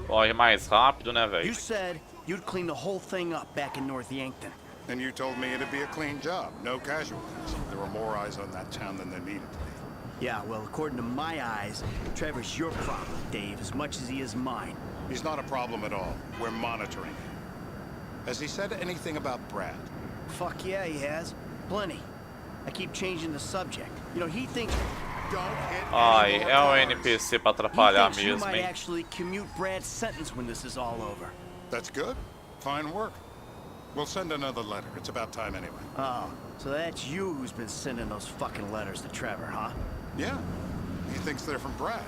Corre mais rápido, né, You velho? said you'd clean the whole thing up back in North Yankton. And you told me it'd be a clean job, no casualties. There were more eyes on that town than there needed to be. Yeah, well, according to my eyes, Trevor's your problem, Dave, as much as he is mine. He's not a problem at all. We're monitoring him. Has he said anything about Brad? Fuck yeah, he has. Plenty. I keep changing the subject. You know, he thinks... Ai, é um NPC pra atrapalhar you mesmo, might hein? actually commute Brad's sentence when this is all over. That's good. Fine work. We'll send another letter. It's about time anyway. Oh, so that's you who's been sending those fucking letters to Trevor, huh? Yeah. He thinks they're from Brad,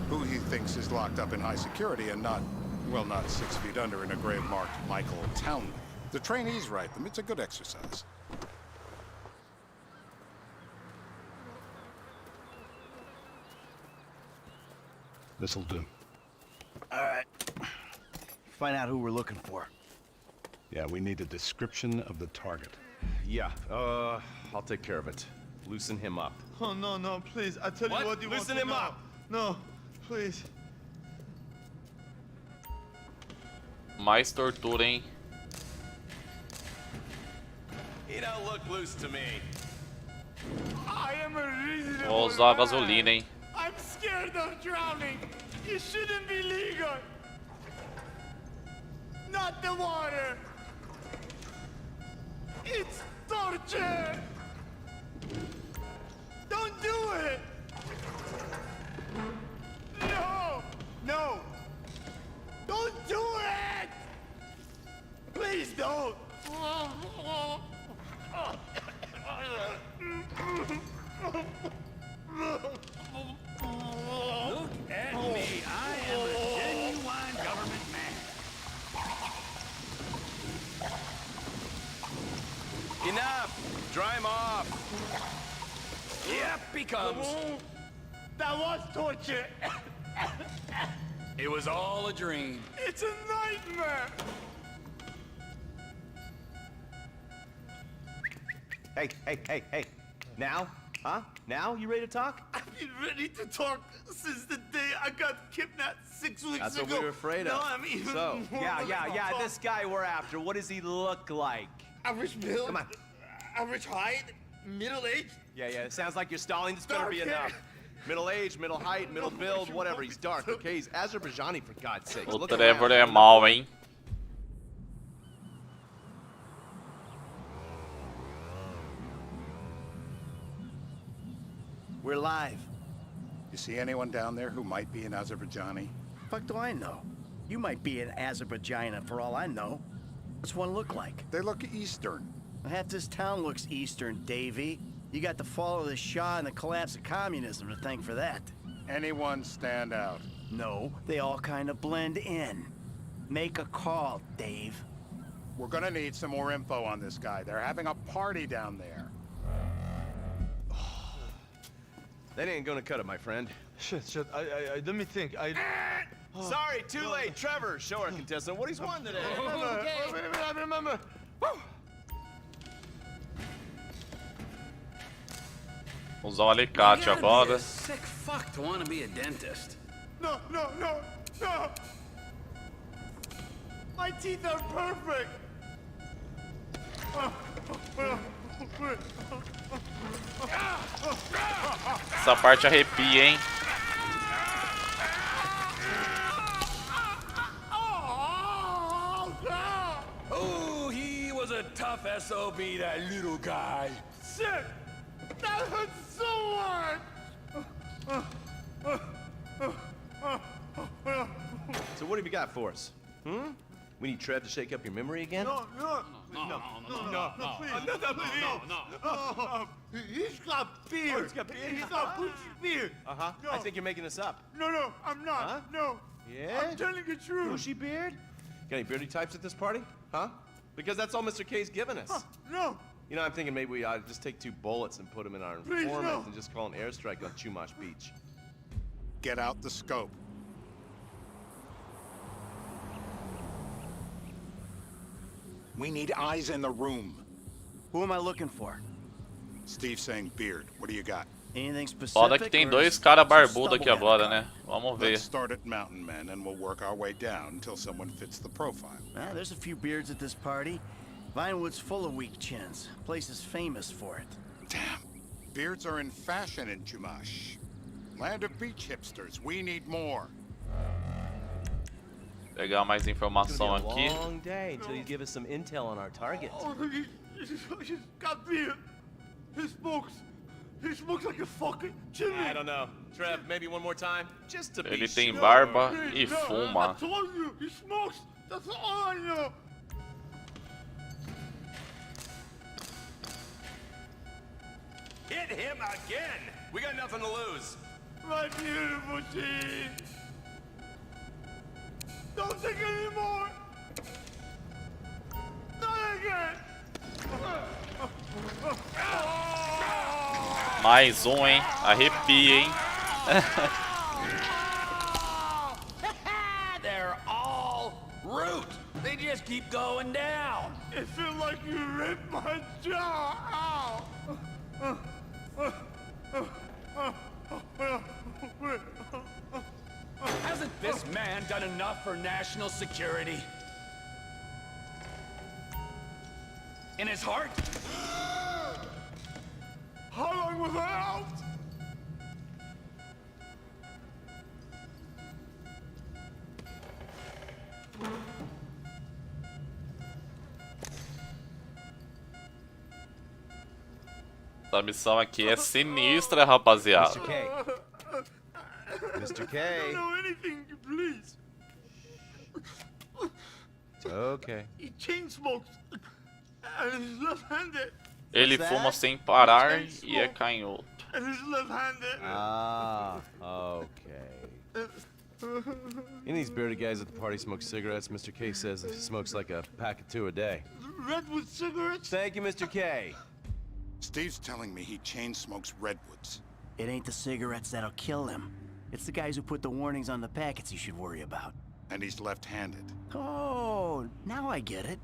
who he thinks is locked up in high security and not, well, not 6 feet under in a grave marked Michael Townley. The trainees write them. It's a good exercise. This'll do. All right. Find out who we're looking for. Yeah, we need a description of the target. Yeah, I'll take care of it. Loosen him up. Oh, no, please. I tell What? you what you Loosen want to him know. up. No, please. Mais tortura, hein? He don't look loose to me. I am a reasonable Vou usar a man. gasolina, hein? I'm scared of drowning. It shouldn't be legal. Not the water. It's torture. Don't do it. No. Don't do it. don't. Look at me. I am a genuine government man. Enough! Dry him off! Yep, he comes. That was torture. It was all a dream. It's a nightmare. Hey. Now? Huh? Now? You ready to talk? I've been ready to talk since the day I got kidnapped 6 weeks That's ago. what we were afraid of. No, I'm even So, more yeah, this guy we're after, what does he look like? Average build. Come on. Average height. Middle age. Yeah, it sounds like you're stalling. This better be Dark hair. enough. Middle age, middle height, middle build, whatever. He's dark, okay? He's Azerbaijani, for God's sake. O Look Trevor around. é mal, hein? We're live. You see anyone down there who might be an Azerbaijani? Fuck do I know? You might be an Azerbaijani for all I know. What's one look like? They look Eastern. Half this town looks Eastern, Davy. You got the fall of the Shah and the collapse of communism to thank for that. Anyone stand out? No, they all kind of blend in. Make a call, Dave. We're gonna need some more info on this guy. They're having a party down there. That ain't gonna cut it, my friend. Shit. Let me think. Sorry, too late. Trevor, show our contestant what he's won today. I remember. Usar o alicate agora. Sick fuck to want to be a dentist. No. My teeth are perfect. Essa parte arrepia, hein? Oh, he was a tough SOB, that little guy. Shit! That hurts so much! So what have you got for us? We need Trev to shake up your memory again? No, please. He's got beard. Oh, he's got beard? He's got bushy beard. Uh-huh. No. I think you're making this up. No, I'm not. Huh? No. Yeah? I'm telling the truth. Bushy beard? Got any beardy types at this party? Huh? Because that's all Mr. K's given us. No. You know, I'm thinking maybe we ought to just take 2 bullets and put them in our Please, informant no. and just call an airstrike on Chumash Beach. Get out the scope. We need eyes in the room. Who am I looking for? Steve saying beard. What do you got? Anything specific? Foda que tem dois cara barbudo aqui agora, né? Vamos ver. Let's start at Mountain Men and we'll work our way down until someone fits the profile. There's a few beards at this party. Vinewood's full of weak chins. Place is famous for it. Damn. Beards are in fashion in Chumash. Land of beach hipsters. We need more. Pegar mais informação It's gonna be aqui. a long day until you give us some intel on our target. Oh, he's got beard. He smokes like a fucking chimney. I don't know. Trev, maybe one more time? Just to be Ele tem sure. barba e I fuma. told you, he smokes. That's all I know. Hit him again! We got nothing to lose. My beautiful teeth. Don't take any more. Not again. Mais hein? Arrepia, hein? They're all root. They just keep going down. It feels like you ripped my jaw out. Hasn't this man done enough for national security? In his heart? How long was I out? Essa missão aqui é sinistra, rapaziada. Mr. K. Mr. K. I don't know anything, please. Okay. He chain smokes. And he's left-handed. Ele fuma sem parar e é canhoto. And he's left-handed. Ah, okay. Any of these bearded guys at the party smoke cigarettes? Mr. K says he smokes like a pack of 2 a day. Redwood cigarettes? Thank you, Mr. K. Steve's telling me he chain smokes redwoods. It ain't the cigarettes that'll kill him. It's the guys who put the warnings on the packets you should worry about. And he's left-handed. Oh, now I get it.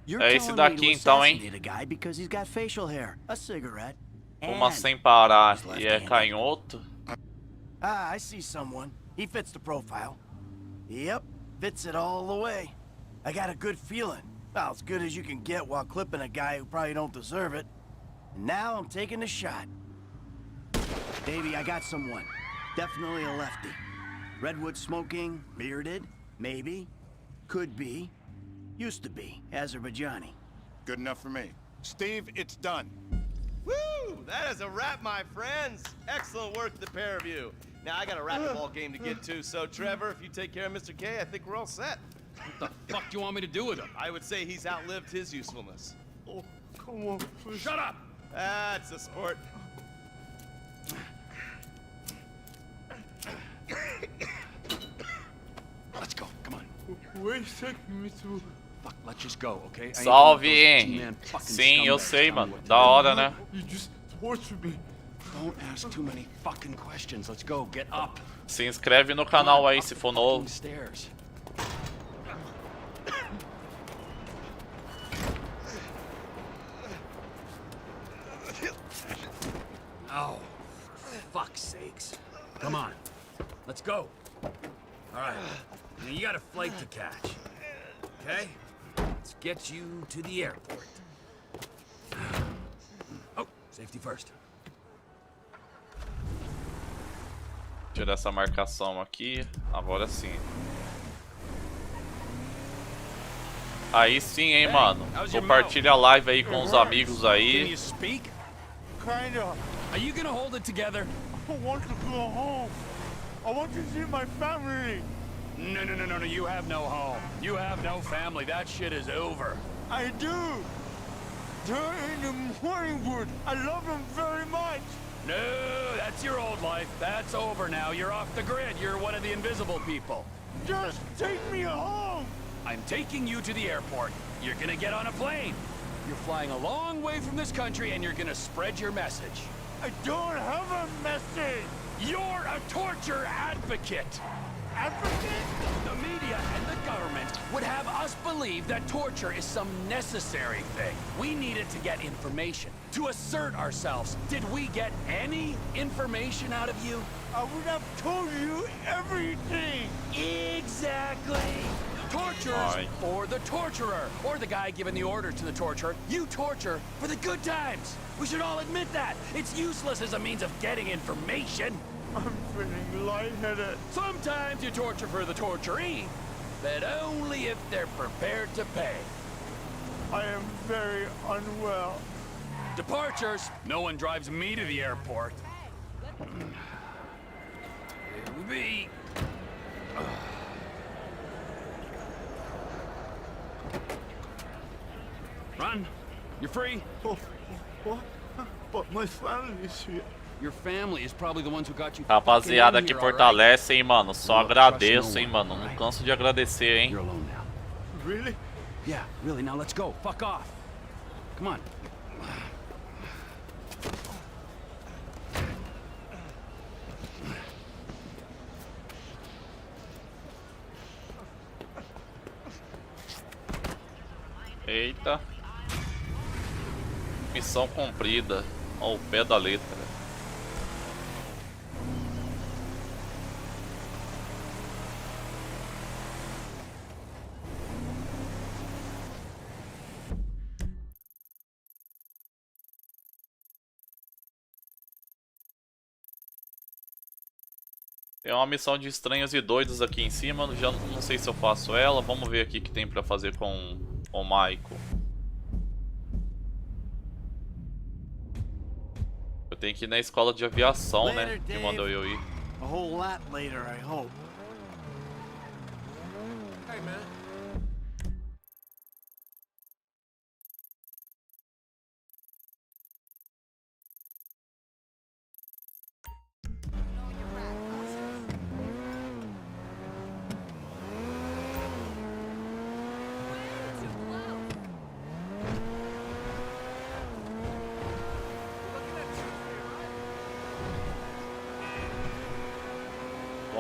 You're É esse telling daqui me to então, hein? assassinate a guy because he's got facial hair, a cigarette, Fuma and... sem parar e é canhoto. Ah, I see someone. He fits the profile. Yep, fits it all the way. I got a good feeling. Well, as good as you can get while clipping a guy who probably don't deserve it. And now I'm taking the shot. Davey, I got someone. Definitely a lefty. Redwood smoking, bearded, maybe, could be, used to be, Azerbaijani. Good enough for me. Steve, it's done. Woo! That is a wrap, my friends. Excellent work, the pair of you. Now, I got a racquetball game to get to, so Trevor, if you take care of Mr. K, I think we're all set. What the fuck do you want me to do with him? I would say he's outlived his usefulness. Oh, come on, please. Shut up! That's a sport. Let's go, come on. Where's taking me to? Fuck, let's just go, okay? I ain't Salve, one of those Henry. two-man fucking Sim, eu scumbags sei, telling mano. me what to Da do. hora, né? You just torture me. Don't ask too many fucking questions. Let's go, get up. Se inscreve no canal aí se for novo. Stairs. Oh, for fuck's sakes. Come on, let's go. All right, now you got a flight to catch, okay? Let's get you to the airport. Oh, safety first. Tirar essa marcação aqui. Agora sim. Aí sim, hein, mano. Compartilha a live aí com os amigos aí. Can you speak? Kinda. Are you gonna hold it together? I want to go home. I want to see my family. No, you have no home. You have no family. That shit is over. I do. They're in the Morningwood. I love them very much. No, that's your old life. That's over now. You're off the grid. You're one of the invisible people. Just take me home. I'm taking you to the airport. You're gonna get on a plane. You're flying a long way from this country and you're gonna spread your message. I don't have a message. You're a torture advocate. Advocate? The media and the government would have us believe that torture is some necessary thing. We need it to get information, to assert ourselves. Did we get any information out of you? I would have told you everything. Exactly. Torturers for the torturer, or the guy giving the order to the torturer. You torture for the good times. We should all admit that. It's useless as a means of getting information. I'm feeling lightheaded. Sometimes you torture for the torturee, but only if they're prepared to pay. I am very unwell. Departures. No one drives me to the airport. Here we be. Run. You're free. Oh, what? But my family is here. Your family is probably the ones who got you. Rapaziada que fortalece, hein, mano. Só agradeço, hein, mano. Não canso de agradecer, hein. You're alone now. Really? Yeah, really. Now let's go. Fuck off. Come on. Eita. Missão cumprida. Ao pé da letra. Tem uma missão de estranhos e doidos aqui em cima. Já não sei se eu faço ela. Vamos ver aqui o que tem pra fazer com o Michael. Eu tenho que ir na escola de aviação, né? Que mandou eu ir. A whole lot later, I hope. Hey, man.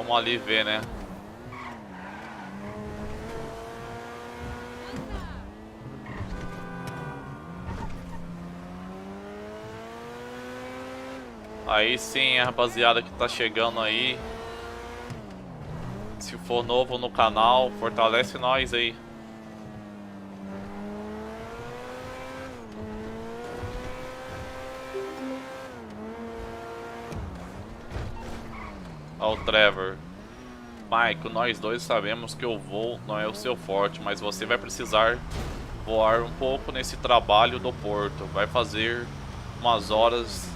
Vamos ali ver, né? Aí sim, a rapaziada que tá chegando aí, se for novo no canal, fortalece nós aí. Ó, o Trevor. Mike, nós dois sabemos que o voo não é o seu forte, mas você vai precisar voar um pouco nesse trabalho do porto. Vai fazer umas horas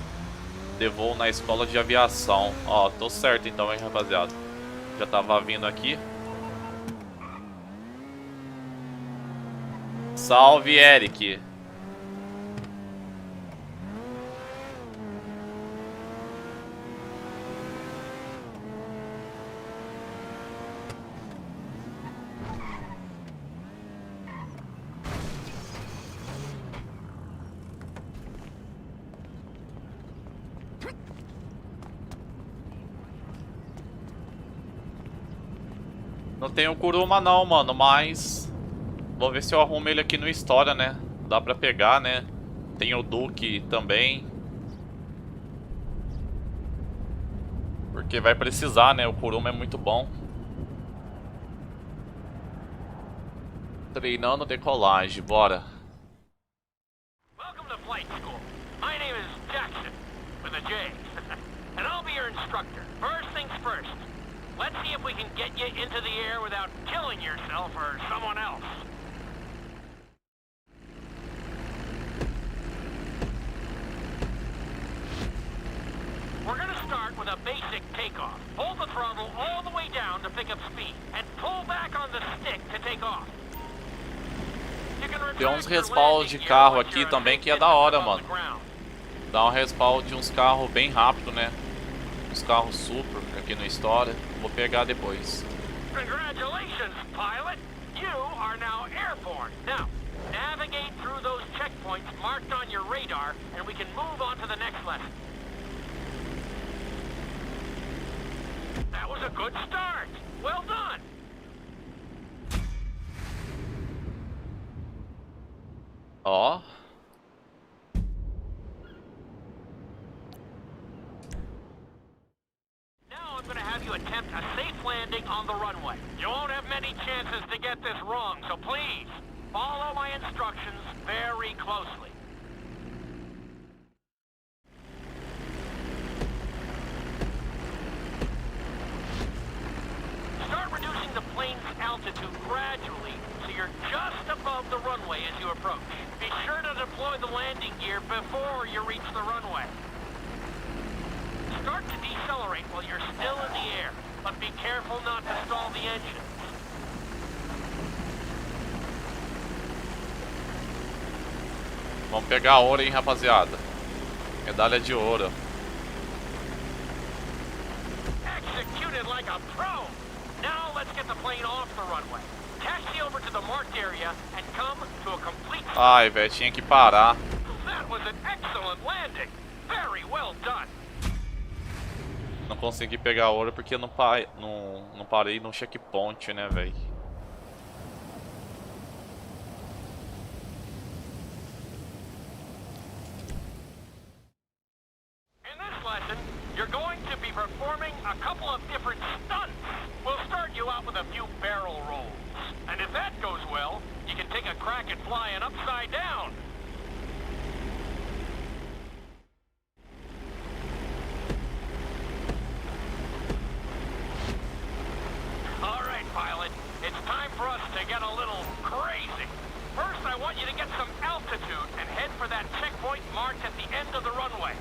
de voo na escola de aviação. Ó, tô certo então, hein, rapaziada. Já tava vindo aqui. Salve, Eric. Não tem o Kuruma não, mano, mas vou ver se eu arrumo ele aqui no História, né? Dá pra pegar, né? Tem o Duke também. Porque vai precisar, né? O Kuruma é muito bom. Treinando decolagem, bora. Welcome to flight school. My name is Jackson, with a J. And I'll be your instructor. First things first. Let's see if we can get you into the air without killing yourself or someone else. We're gonna start with a basic takeoff. Hold the throttle all the way down to pick up speed, and pull back on the stick to take off. Tem uns respawns de carro aqui também que é da hora, mano. Dá um respawn de uns carros bem rápido, né? Uns carros super aqui no História. Vou pegar depois. Congratulations, pilot! You are now airborne. Now, navigate through those checkpoints marked on your radar, and we can move on to the next lesson. That was a good start. Well done. Ó. Now I'm going to have you attempt a safe landing on the runway. You won't have many chances to get this wrong, so please, follow my instructions very closely. Start reducing the plane's altitude gradually so you're just above the runway as you approach. Be sure to deploy the landing gear before you reach the runway. Start to decelerate while you're still in the air, but be careful not to stall the engine. Vamos pegar ouro, hein, rapaziada. Medalha de ouro. Executed like a pro! Now let's get the plane off the runway. Taxi over to the marked area and come to a complete stop. Ai, velho, tinha que parar. That was an excellent landing. Very well done. Não consegui pegar ouro porque não parei no checkpoint, né, velho? In this lesson, you're going to be performing a couple of different stunts. We'll start you out with a few barrel rolls. And if that goes well, you can take a crack at flying upside down. All right, pilot. It's time for us to get a little crazy. First, I want you to get some altitude and head for that checkpoint marked at the end of the runway.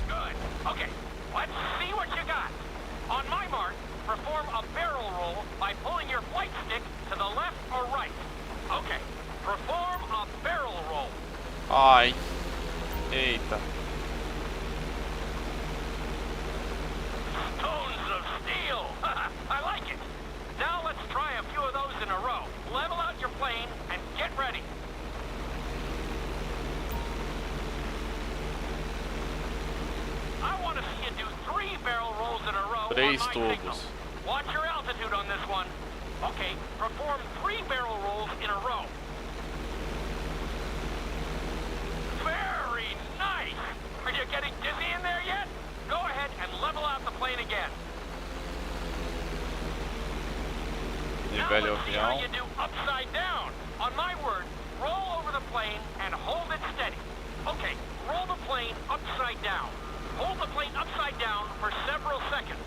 Good. Okay, let's see what you got. On my mark, perform a barrel roll by pulling your flight stick to the left or right. Okay, perform a barrel roll. Ai. Eita. Stones of steel. I like it. Now let's try a few of those in a row. Level out your plane and get ready. 3 my signal. tubos. Watch your altitude on this one. Okay, perform 3 barrel rolls in a row. Very nice! Are you getting dizzy in there yet? Go ahead and level out the plane again. Now Nivele o let's see how avião. you do upside down. On my word, roll over the plane and hold it steady. Okay, roll the plane upside down. Hold the plane upside down for several seconds.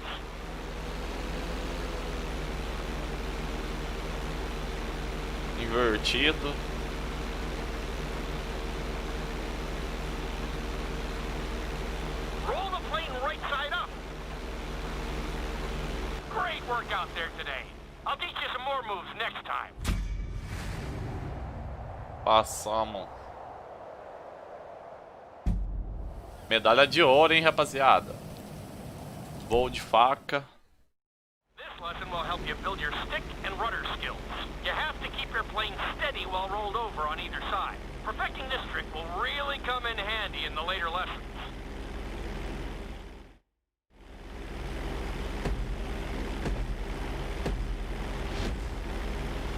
Invertido. Roll the plane right side up. Great work out there today. I'll teach you some more moves next time. Passamos. Medalha de ouro, hein, rapaziada. Voo de faca. This lesson will help you build your stick and rudder skills. You have to keep your plane steady while rolled over on either side. Perfecting this trick will really come in handy in the later lessons.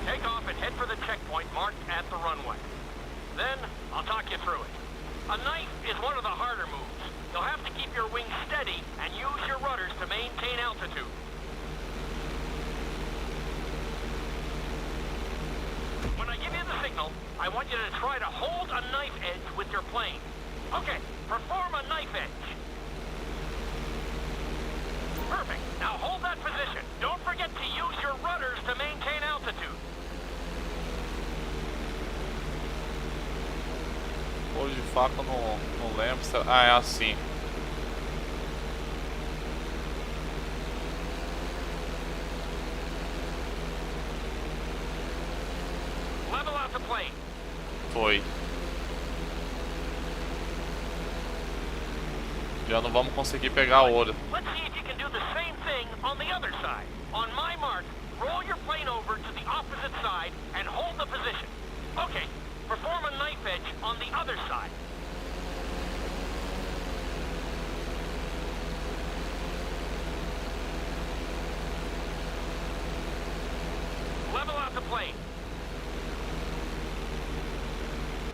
Take off and head for the checkpoint marked at the runway. Then, I'll talk you through it. A knife is one of the harder moves. You'll have to keep your wings steady and use your rudders to maintain altitude. When I give you the signal, I want you to try to hold a knife edge with your plane. Okay, perform a knife edge. Perfect. Now hold that position. Don't forget to use your rudders to maintain altitude. Voo de faca, não lembro se... Ah, é assim. Level out the plane. Foi. Já não vamos conseguir pegar ouro. Let's see if you can do the same thing on the other side. On my mark, roll your plane over to the opposite side and hold the position. Okay, perform a knife edge on the other side. Level out the plane.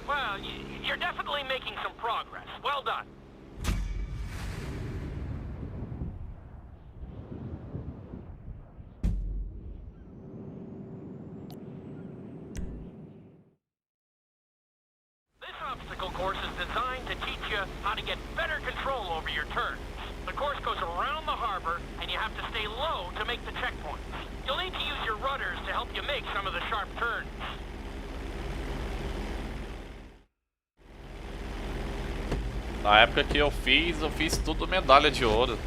Well, you're definitely making some progress. Well done. This obstacle course is designed to teach you how to get better control over your turns. The course goes around the harbor, and you have to stay low to make the checkpoints. You'll need to use your rudders to help you make some of the sharp turns. Na época que eu fiz tudo medalha de ouro.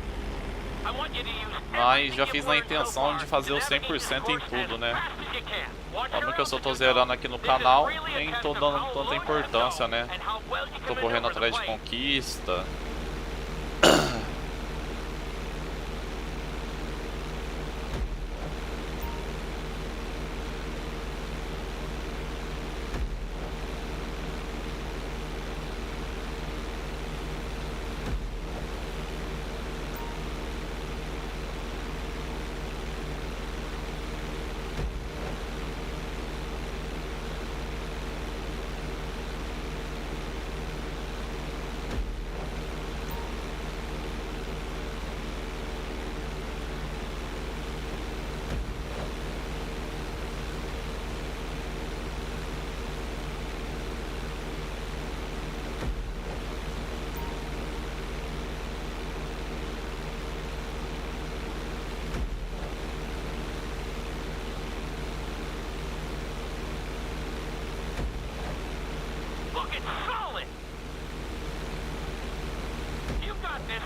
Mas já fiz na intenção de fazer o 100% em tudo, né? Como que eu só tô zerando aqui no canal, nem tô dando tanta importância, né? Tô correndo atrás de conquista. Looking solid! You got this!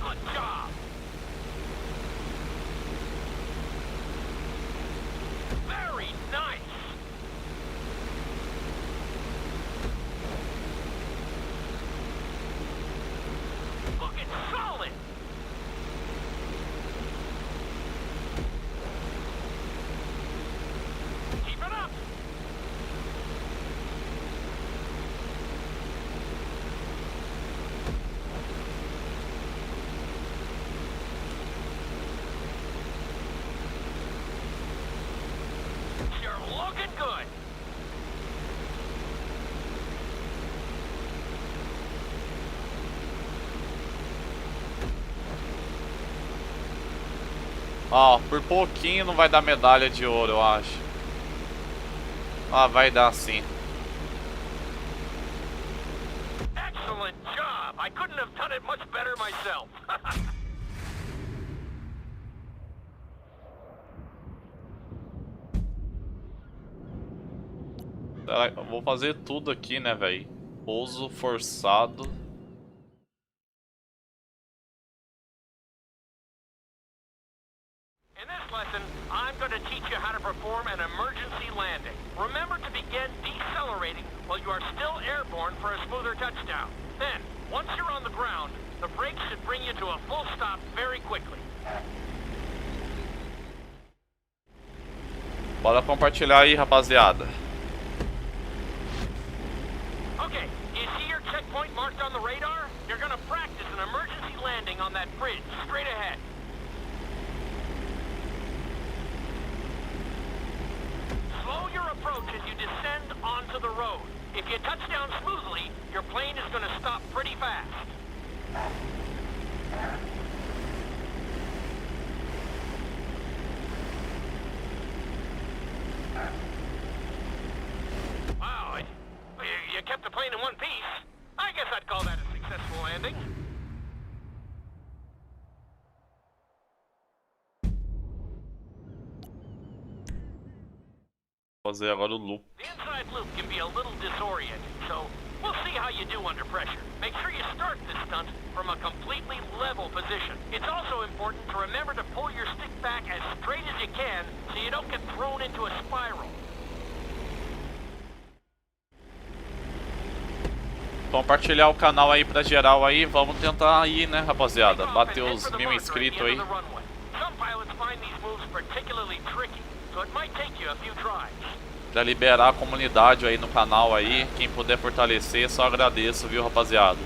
Good job! Very nice! Looking solid! Keep it up! Ó, por pouquinho não vai dar medalha de ouro, eu acho. Ah, vai dar sim. Excellent job. I couldn't have done it much better myself. Eu vou fazer tudo aqui, né, velho? Pouso forçado. In this lesson, I'm going to teach you how to perform an emergency landing. Remember to begin decelerating while you are still airborne for a smoother touchdown. Then, once you're on the ground, the brakes should bring you to a full stop very quickly. Bora compartilhar aí, rapaziada. Okay, you see your checkpoint marked on the radar? You're going to practice an emergency landing on that bridge straight ahead. Slow your approach as you descend onto the road. If you touch down smoothly, your plane is going to stop pretty fast. Wow, you kept the plane in one piece. I guess I'd call that a successful landing. Fazer agora o loop. The inside loop can be a little disorienting, so we'll see how you do under pressure. Make sure you start this stunt from a completely level position. It's also important to remember to pull your stick back as straight as you can so you don't get thrown into a spiral. Compartilhar o canal aí pra geral aí. Vamos tentar aí, né, rapaziada? Bater os 1000 inscritos aí. Some pilots find these moves particularly tricky, so it might take you a few tries. Pra liberar a comunidade aí no canal aí. Quem puder fortalecer, só agradeço, viu, rapaziada?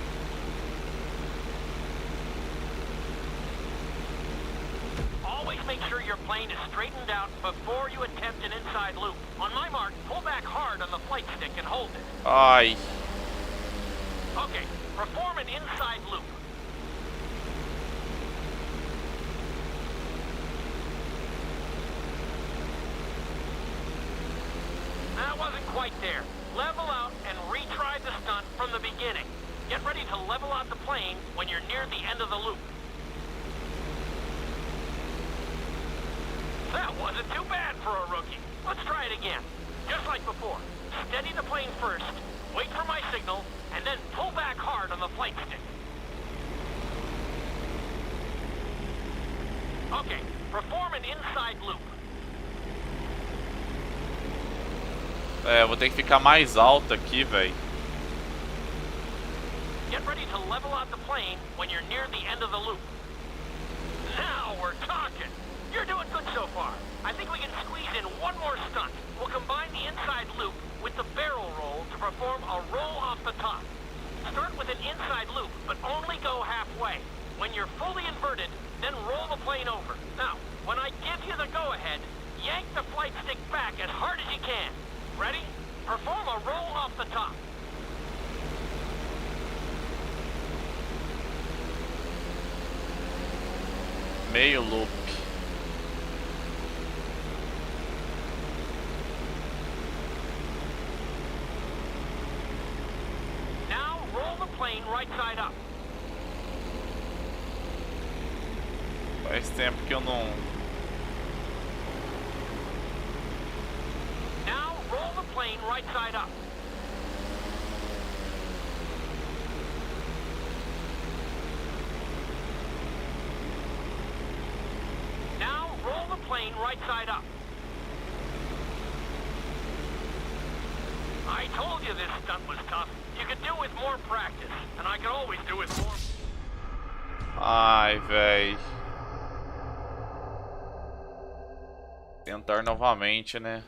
Always make sure your plane is straightened out before you attempt an inside loop. On my mark, pull back hard on the flight stick and hold it. Ai. Okay, perform an inside loop. That wasn't quite there. Level out and retry the stunt from the beginning. Get ready to level out the plane when you're near the end of the loop. That wasn't too bad for a rookie. Let's try it again. Just like before. Steady the plane first, wait for my signal, and then pull back hard on the flight stick. Okay, perform an inside loop. É, vou ter que ficar mais alto aqui, velho. Get ready to level out the plane when you're near the end of the loop. Now we're talking. You're doing good so far. I think we can squeeze in one more stunt. We'll combine the inside loop with the barrel roll to perform a roll off the top. Start with an inside loop, but only go halfway. When you're fully inverted, then roll the plane over. Now, when I give you the go-ahead, yank the flight stick back as hard as you can. Ready? Perform a roll off the top. Meio loop. Now roll the plane right side up. Faz tempo que eu não... Now roll the plane right side up. Now roll the plane right side up. I told you this stunt was tough. You could do with more practice, and I could always do with more. Ai, véi. Tentar novamente, né?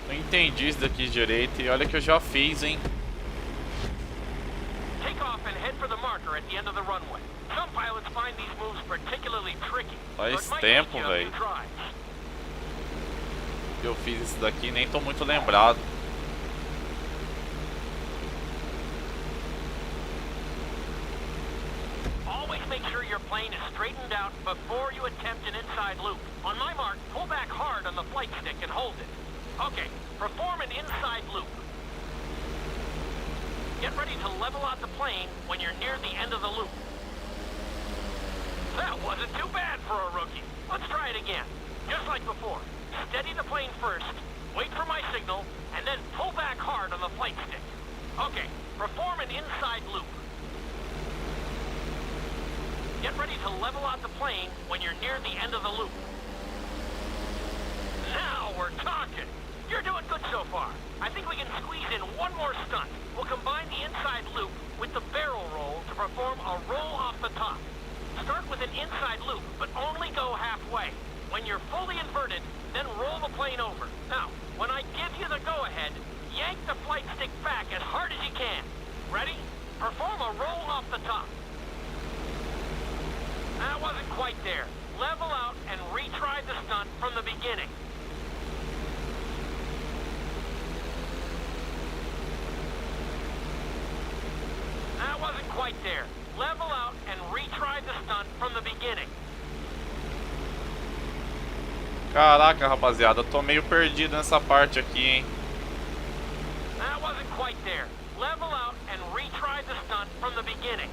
Não entendi isso daqui direito e olha que eu já fiz, hein? Take off and head for the marker at the end of the runway. Some pilots find these moves particularly tricky. Faz tempo, velho. Que eu fiz isso daqui, nem tô muito lembrado. Always make sure your plane is straightened out before you attempt an inside loop. On my mark, pull back hard on the flight stick and hold it. Okay, perform an inside loop. Get ready to level out the plane when you're near the end of the loop. That wasn't too bad for a rookie. Let's try it again. Just like before. Steady the plane first, wait for my signal, and then pull back hard on the flight stick. Okay, perform an inside loop. Get ready to level out the plane when you're near the end of the loop. Now we're talking. You're doing good so far. I think we can squeeze in one more stunt. We'll combine the inside loop with the barrel roll to perform a roll off the top. Start with an inside loop, but only go halfway. When you're fully inverted, then roll the plane over. Now, when I give you the go-ahead, yank the flight stick back as hard as you can. Ready? Perform a roll off the top. That wasn't quite there. Level out and retry the stunt from the beginning. That wasn't quite there. Level out and retry the stunt from the beginning. Caraca, rapaziada, tô meio perdido nessa parte aqui, hein. That wasn't quite there. Level out and retry the stunt from the beginning.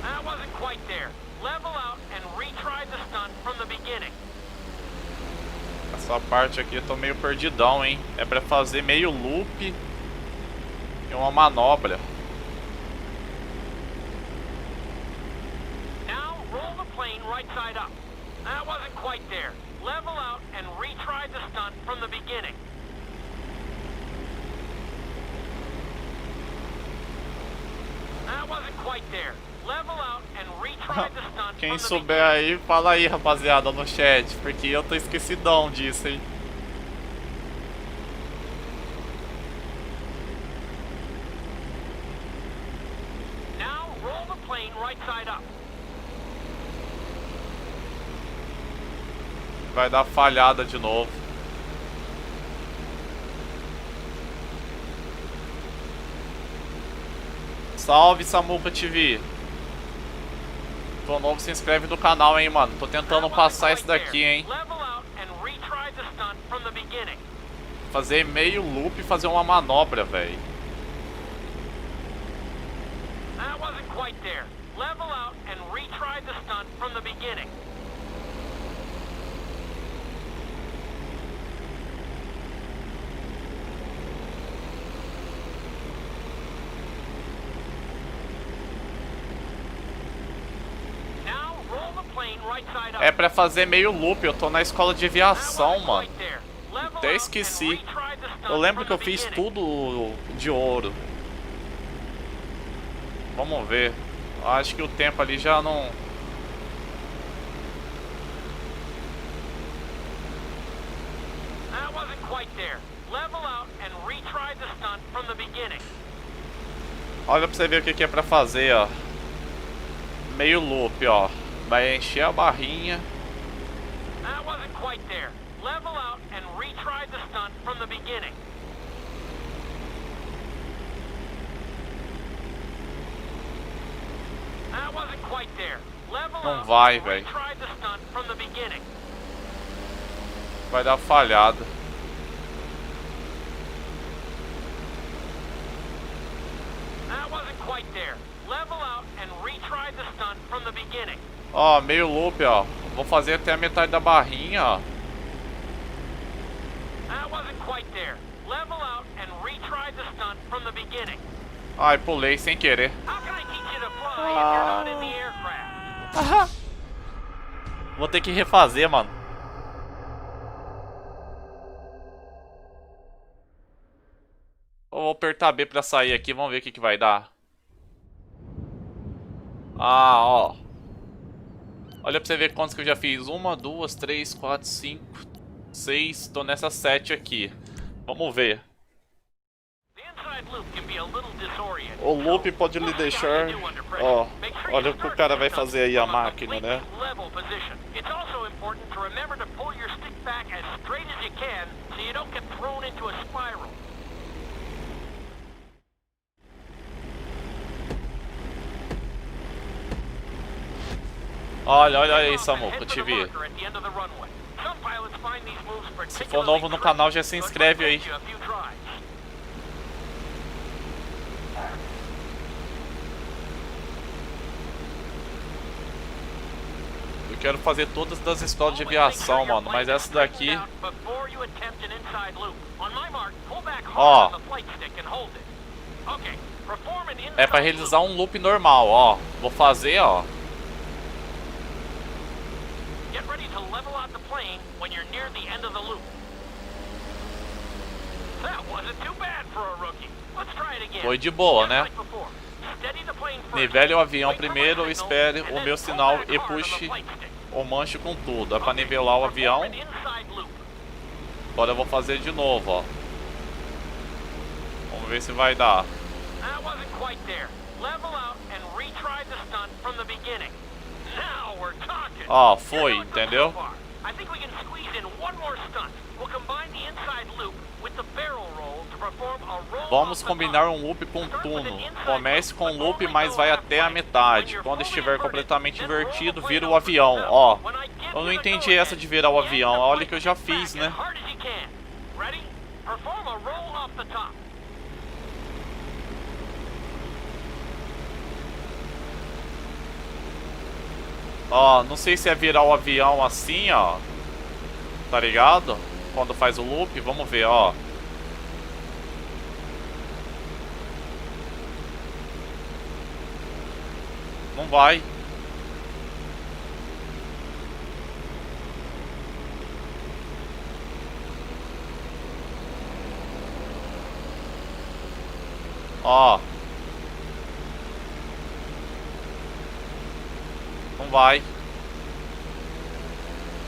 That wasn't quite there. Level out and retry the stunt from the beginning. Essa parte aqui eu tô meio perdidão, hein. É pra fazer meio loop e uma manobra. Now roll the plane right side up. That wasn't quite there. Level out and retry the stunt from the beginning. That wasn't quite there. Level out and retry the stunt. Quem souber aí, fala aí, rapaziada, no chat, porque eu tô esquecidão disso, hein. Now roll the plane right side up. Vai dar falhada de novo. Salve, Samuca TV. Tô novo, se inscreve no canal, hein, mano. Tô tentando passar isso daqui, hein. Fazer meio loop e fazer uma manobra, velho. That wasn't quite there. Level out and retry the stunt from the beginning. É pra fazer meio loop, eu tô na escola de aviação, mano. Até esqueci. Eu lembro que eu fiz tudo de ouro. Vamos ver. Acho que o tempo ali já não... Olha pra você ver o que é pra fazer, ó. Meio loop, ó. Vai encher a barrinha. That wasn't quite there. Level out and retry the stunt from the beginning. That wasn't quite there. Level Não out vai, and velho. retry the stunt from the beginning. Vai dar falhada. That wasn't quite there. Level out and retry the stunt from the beginning. Ó, meio loop, ó. Vou fazer até a metade da barrinha, ó. That wasn't quite there. Level out and retry the stunt from the beginning. Ai, pulei sem querer. How can I teach you to fly if you're not in the aircraft? Vou ter que refazer, mano. Eu vou apertar B pra sair aqui, vamos ver o que vai dar. Ah, ó. Olha pra você ver quantos que eu já fiz. 1, 2, 3, 4, 5, 6. Tô nessa 7 aqui. Vamos ver. O loop pode lhe deixar... Ó, olha o que o cara vai fazer aí, a máquina, né? Olha aí, Samu, que eu te vi. Se for novo no canal, já se inscreve aí. Eu quero fazer todas das escolas de aviação, mano, mas essa daqui... Ó. É pra realizar um loop normal, ó. Vou fazer, ó. Foi de boa, né? Nivele o avião primeiro, espere o meu sinal e puxe o manche com tudo. É pra nivelar o avião. Agora eu vou fazer de novo, ó. Vamos ver se vai dar. Ó, foi, entendeu? Vamos combinar um loop com turno. Comece com um loop, mas vai até a metade. Quando estiver completamente invertido, vira o avião. Ó, eu não entendi essa de virar o avião. Olha que eu já fiz, né? Ó, não sei se é virar o avião assim, ó. Tá ligado? Quando faz o loop, vamos ver, ó. Não vai. Ó. Não vai.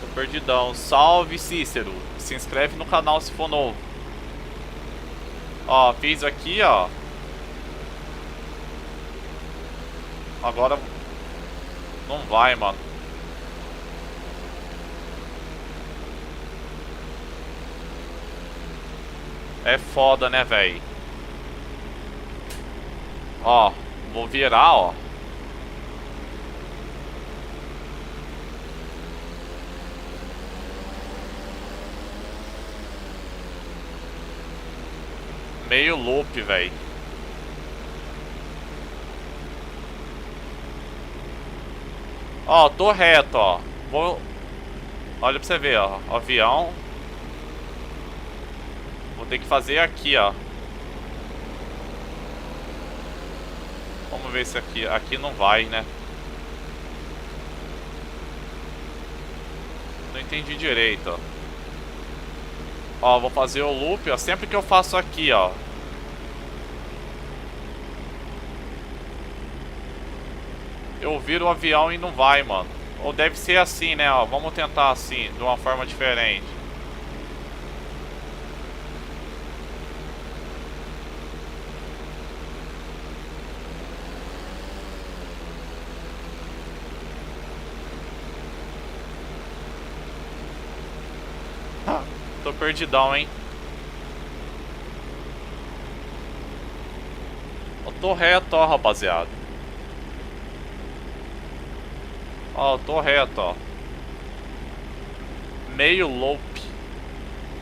Tô perdidão. Salve, Cícero. Se inscreve no canal se for novo. Ó, fiz aqui, ó. Agora não vai, mano. É foda, né, velho? Ó, vou virar, ó. Meio loop, velho. Ó, tô reto, ó. Vou... Olha pra você ver, ó. Avião. Vou ter que fazer aqui, ó. Vamos ver se aqui... Aqui não vai, né? Não entendi direito, ó. Ó, vou fazer o loop, ó. Sempre que eu faço aqui, ó. Eu viro o avião e não vai, mano. Ou deve ser assim, né, ó. Vamos tentar assim, de uma forma diferente. Tô perdidão, hein. Eu tô reto, ó, rapaziada. Ó, tô reto, ó. Meio loop.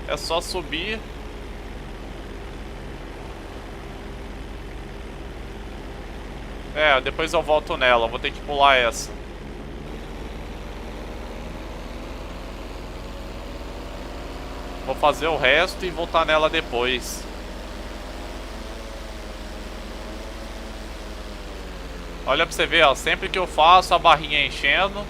É só subir. É, depois eu volto nela. Vou ter que pular essa. Vou fazer o resto e voltar nela depois. Olha pra você ver, ó. Sempre que eu faço, a barrinha enchendo.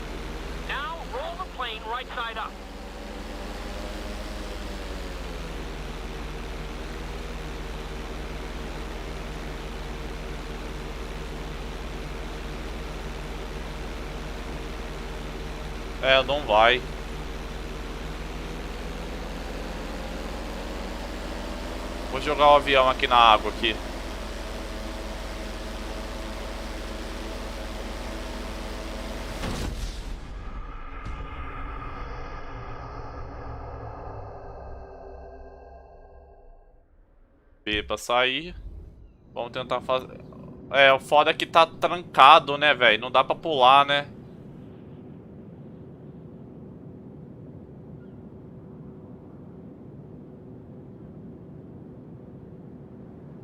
É, não vai. Vou jogar o avião aqui na água aqui. B pra sair. Vamos tentar fazer... É, o foda é que tá trancado, né, velho? Não dá pra pular, né?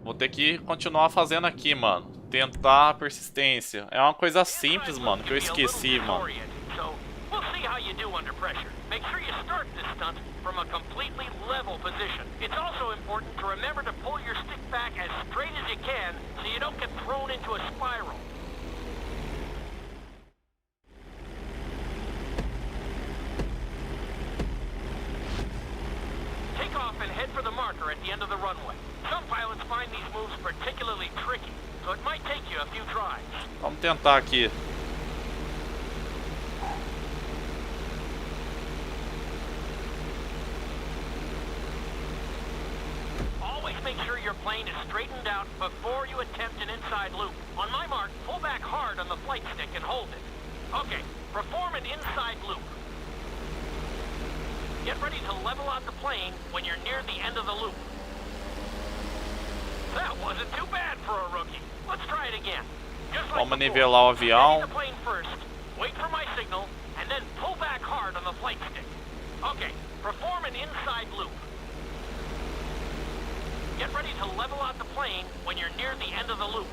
Vou ter que continuar fazendo aqui, mano. Tentar a persistência. É uma coisa simples, mano, que eu esqueci, mano. So we'll see how you do under pressure. Make sure you start this stunt from a completely level position. It's also important to remember to pull your stick back as straight as you can so you don't get thrown into a spiral. Take off and head for the marker at the end of the runway. Some pilots find these moves particularly tricky, so it might take you a few tries. Vamos tentar aqui. Always make sure your plane is straightened out before you attempt an inside loop. On my mark, pull back hard on the flight stick and hold it. Okay, perform an inside loop. Get ready to level out the plane when you're near the end of the loop. That wasn't too bad for a rookie. Let's try it again. Just like Vamos before, nivelar o steady avião. the plane first, wait for my signal, and then pull back hard on the flight stick. Okay, perform an inside loop. Get ready to level out the plane when you're near the end of the loop.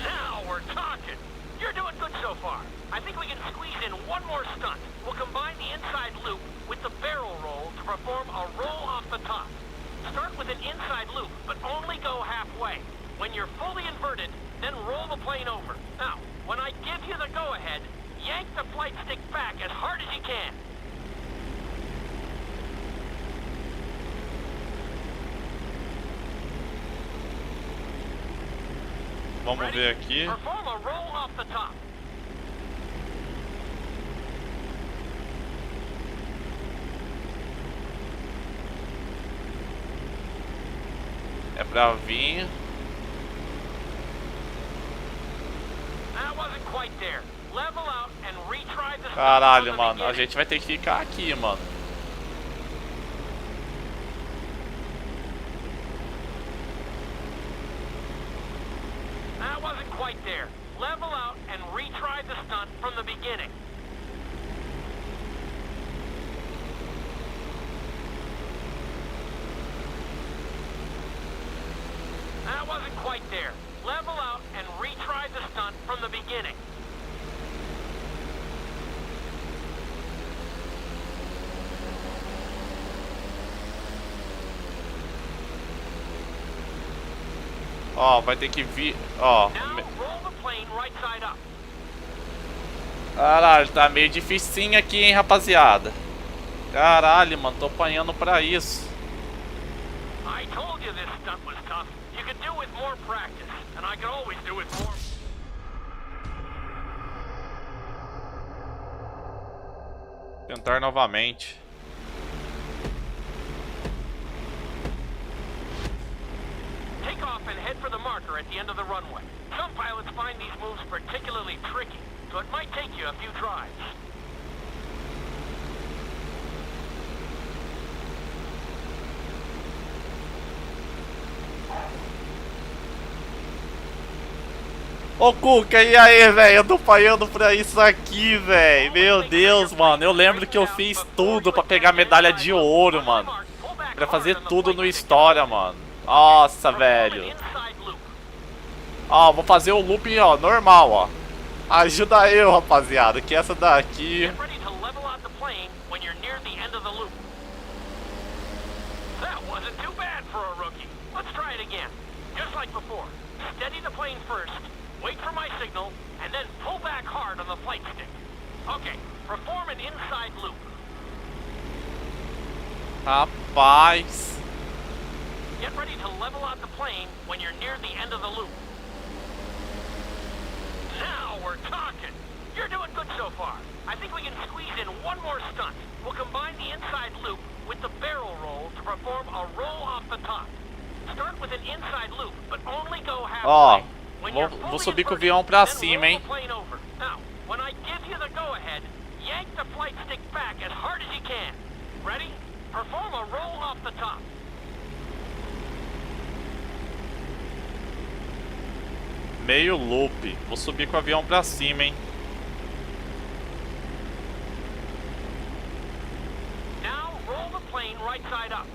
Now we're talking. You're doing good so far. I think we can squeeze in one more stunt. We'll combine the inside loop with the barrel roll to perform a roll off the top. Start with an inside loop, but only go halfway. When you're fully inverted, then roll the plane over. Now, when I give you the go-ahead, yank the flight stick back as hard as you can. Vamos ver aqui. Perform a roll off the top. É pra vir. That wasn't quite there. Level out and retry the Caralho, mano. A gente vai ter que ficar aqui, mano. That wasn't quite there. Level out and retry the stunt from the beginning. That wasn't quite there. Level out and retry the stunt from the beginning. Ó, vai ter que vir. Ó. Now roll the plane right side up. Caralho, tá meio dificinho aqui, hein, rapaziada. Caralho, mano, tô apanhando pra isso. I told you this stunt was tough. You could do with more practice, and I could always do with more. Tentar novamente. Take off and head for the marker at the end of the runway. Some pilots find these moves particularly tricky, so it might take you a few tries. Ô Cuca, e aí, velho? Eu tô apanhando pra isso aqui, velho. Meu Deus, mano. Eu lembro que eu fiz tudo pra pegar medalha de ouro, mano. Pra fazer tudo no História, mano. Nossa, velho. Ó, vou fazer o loop, ó, normal, ó. Ajuda eu, rapaziada, que essa daqui... Steady the plane first, wait for my signal, and then pull back hard on the flight stick. Okay, perform an inside loop. Rapaz. Get ready to level out the plane when you're near the end of the loop. Now we're talking. You're doing good so far. I think we can squeeze in one more stunt. We'll combine the inside loop with the barrel roll to perform a roll off the top. Start with an inside loop, but only go halfway. Ó, vou subir com o avião pra cima, hein? Now, when I give you the go-ahead, yank the flight stick back as hard as you can. Ready? Perform a roll off the top. Meio loop. Vou subir com o avião pra cima, hein? Now roll the plane right side up.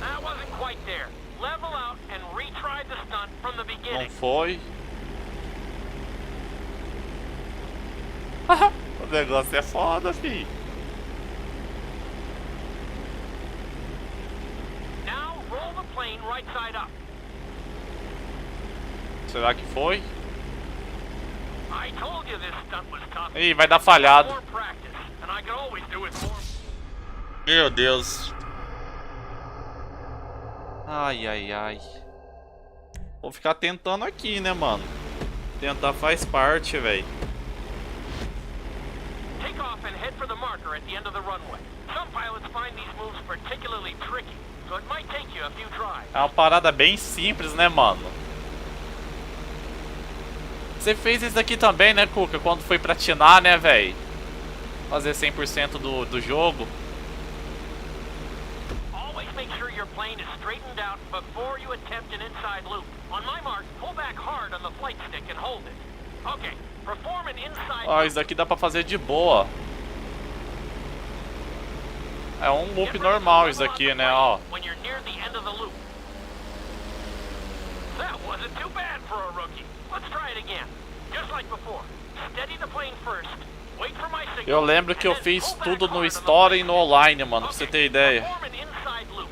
That wasn't quite there. Level out and retry the stunt from the Não beginning. foi. O negócio é foda, fi. Now roll the plane right side up. Será que foi? I told you this stunt was tough. Ih, vai dar falhado. More practice, and I could always do it more. Meu Deus. Ai, ai, ai. Vou ficar tentando aqui, né, mano? Tentar faz parte, velho. Take off and head for the marker at the end of the runway. Some pilots find these moves particularly tricky, so it might take you a few tries. É uma parada bem simples, né, mano? Você fez isso aqui também, né, Cuca? Quando foi platinar, né, velho? Fazer 100% do jogo. Always make sure your plane is straightened out before you attempt an inside loop. On my mark, pull back hard on the flight stick and hold it. Okay, perform an inside Ó, isso daqui dá pra fazer de boa. É um loop normal isso aqui, né, ó. when you're near the end of the loop. That wasn't too bad for a rookie. Let's try it again. Just like before. Steady the plane first. Wait for my signal. Eu lembro que eu fiz tudo no Story e no online, mano, pra você ter ideia. Perform an inside loop.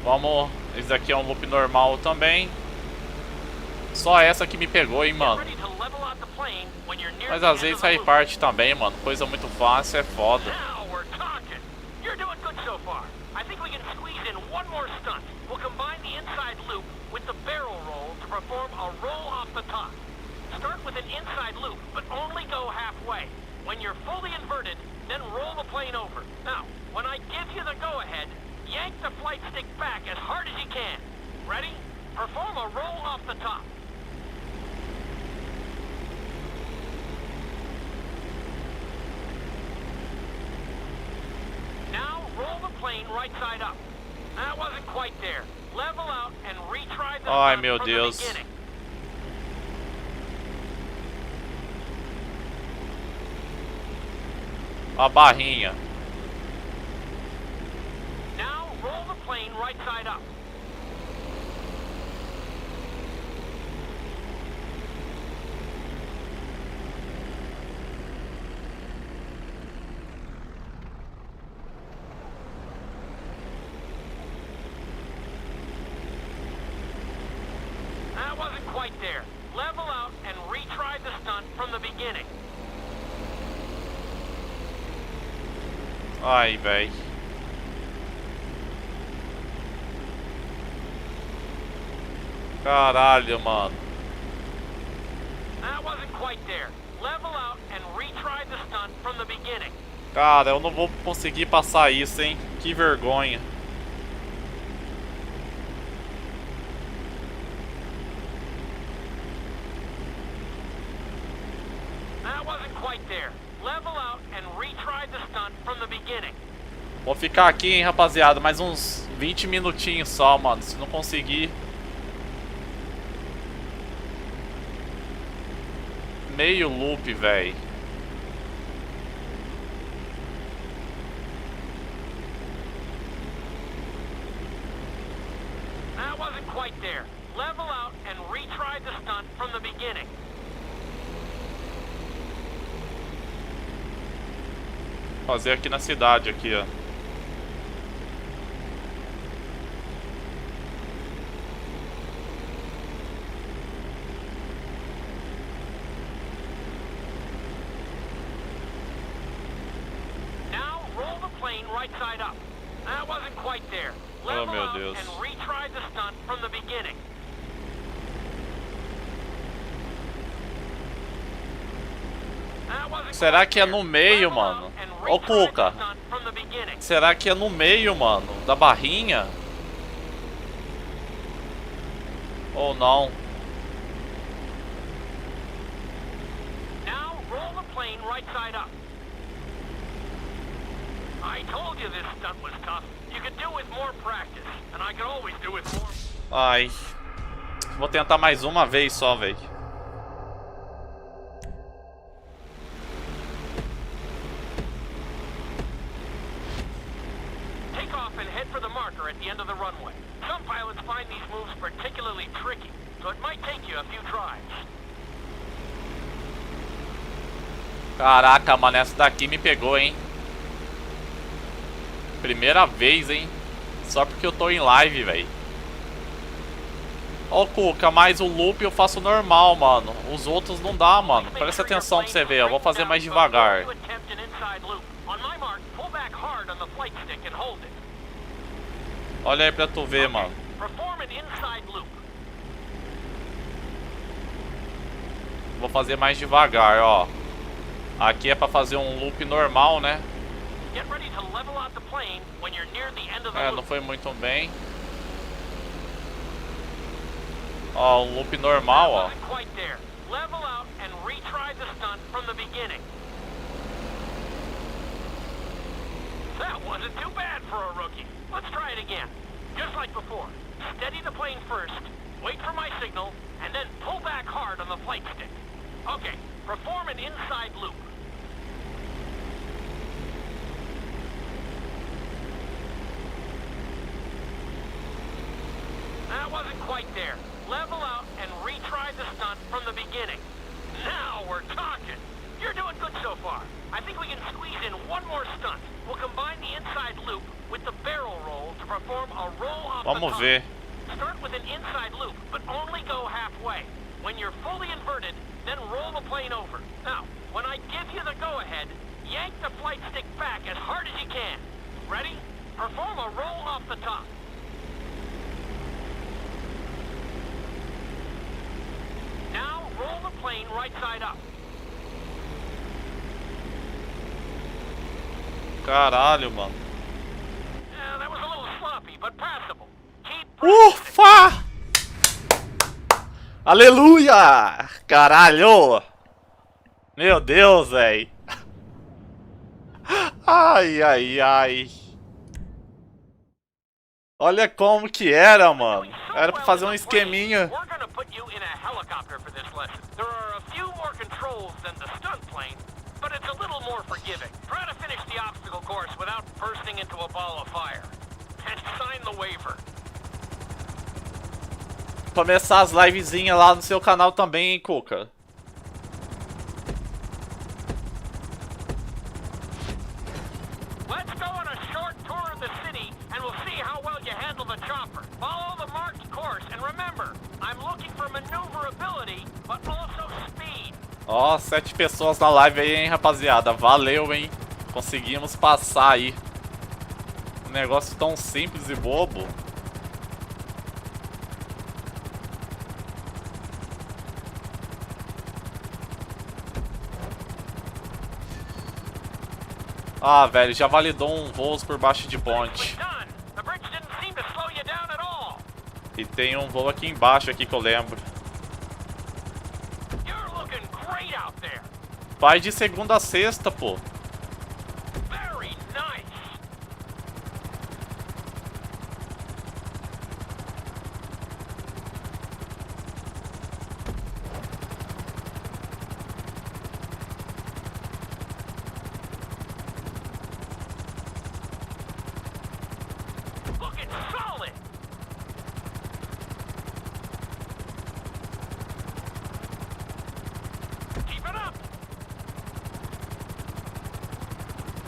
Vamos... Esse daqui é um loop normal também. Só essa que me pegou, hein, mano. Ready to level out the plane when you're near Mas the às end vezes of the faz loop. parte também, mano. Coisa muito fácil, é foda. Now we're talking. You're doing good so far. I think we can squeeze in one more stunt. We'll combine the inside loop with the barrel roll to perform a roll off the top. Start with an inside loop, but only go halfway. When you're fully inverted, then roll the plane over. Now, when I give you the go-ahead, yank the flight stick back as hard as you can. Ready? Perform a roll off the top. Now roll the plane right side up. That wasn't quite there. Level out and retry the Ai, stunt meu from Deus. the beginning. A barrinha. Now roll the plane right side up. That wasn't quite there. Level out and retry the stunt from the beginning. Ai, véi. Caralho, mano. That wasn't quite there. Level out and retry the stunt from the beginning. Cara, eu não vou conseguir passar isso, hein? Que vergonha. That wasn't quite there. Level out and retry the stunt from the beginning. Vou ficar aqui, hein, rapaziada. Mais uns 20 minutinhos só, mano. Se não conseguir... Meio loop, véi. That wasn't quite there. Level out and retry the stunt from the beginning. Fazer aqui na cidade, aqui, ó. Now roll the plane right side up. That wasn't quite there. Level meu out Deus. and retry the stunt from the beginning. That wasn't Será quite que é there. no meio, Level mano? out and Ô, retry Cuca. the stunt from the beginning. Será que é no meio, mano? Da barrinha? Ou não? Now roll the plane right side up. I told you this stunt was tough. You could do with more practice, and I could always do with more. Ai. Vou tentar mais uma vez só, velho. head for the marker at the end of the runway. Some pilots find these moves particularly tricky, so it might take you a few tries. Caraca, mano, essa daqui me pegou, hein? Primeira vez, hein? Só porque eu tô em live, velho. Ó, Cuca, mas o loop eu faço normal, mano. Os outros não dá, mano. Presta atenção pra você ver. Eu vou fazer mais devagar. Olha aí pra tu ver, mano. Vou fazer mais devagar, ó. Aqui é pra fazer um loop normal, né? É, não foi muito bem. Ó, um loop normal, ó. That wasn't too bad for a rookie. Let's try it again. Just like before. Steady the plane first, wait for my signal, and then pull back hard on the flight stick. Okay, perform an inside loop. That wasn't quite there. Level out and retry the stunt from the beginning. Now we're talking. You're doing good so far. I think we can squeeze in one more stunt. We'll combine the inside loop with the barrel roll to perform a roll off the top. Vamos ver. Start with an inside loop, but only go halfway. When you're fully inverted, then roll the plane over. Now, when I give you the go-ahead, yank the flight stick back as hard as you can. Ready? Perform a roll off the top. Now, roll the plane right side up. Caralho, mano. That was a little sloppy, but passable. Ufa! Aleluia! Caralho! Meu Deus, véi. Ai, ai, ai. Olha como que era, mano. Era pra fazer um esqueminha. There are a few more controls than the stunt plane, but it's a little more forgiving. Try to finish the obstacle course without bursting into a ball of fire. And sign the waiver. Começar as livezinhas lá no seu canal também, hein, Cuca? Let's go on a short tour of the city and we'll see how well you handle the chopper. Follow the marked course and remember, I'm looking for maneuverability, but also speed. Ó, 7 pessoas na live aí, hein, rapaziada. Valeu, hein. Conseguimos passar aí. Um negócio tão simples e bobo. Ah, velho, já validou um voo por baixo de ponte. E tem um voo aqui embaixo aqui que eu lembro. Vai de segunda a sexta, pô.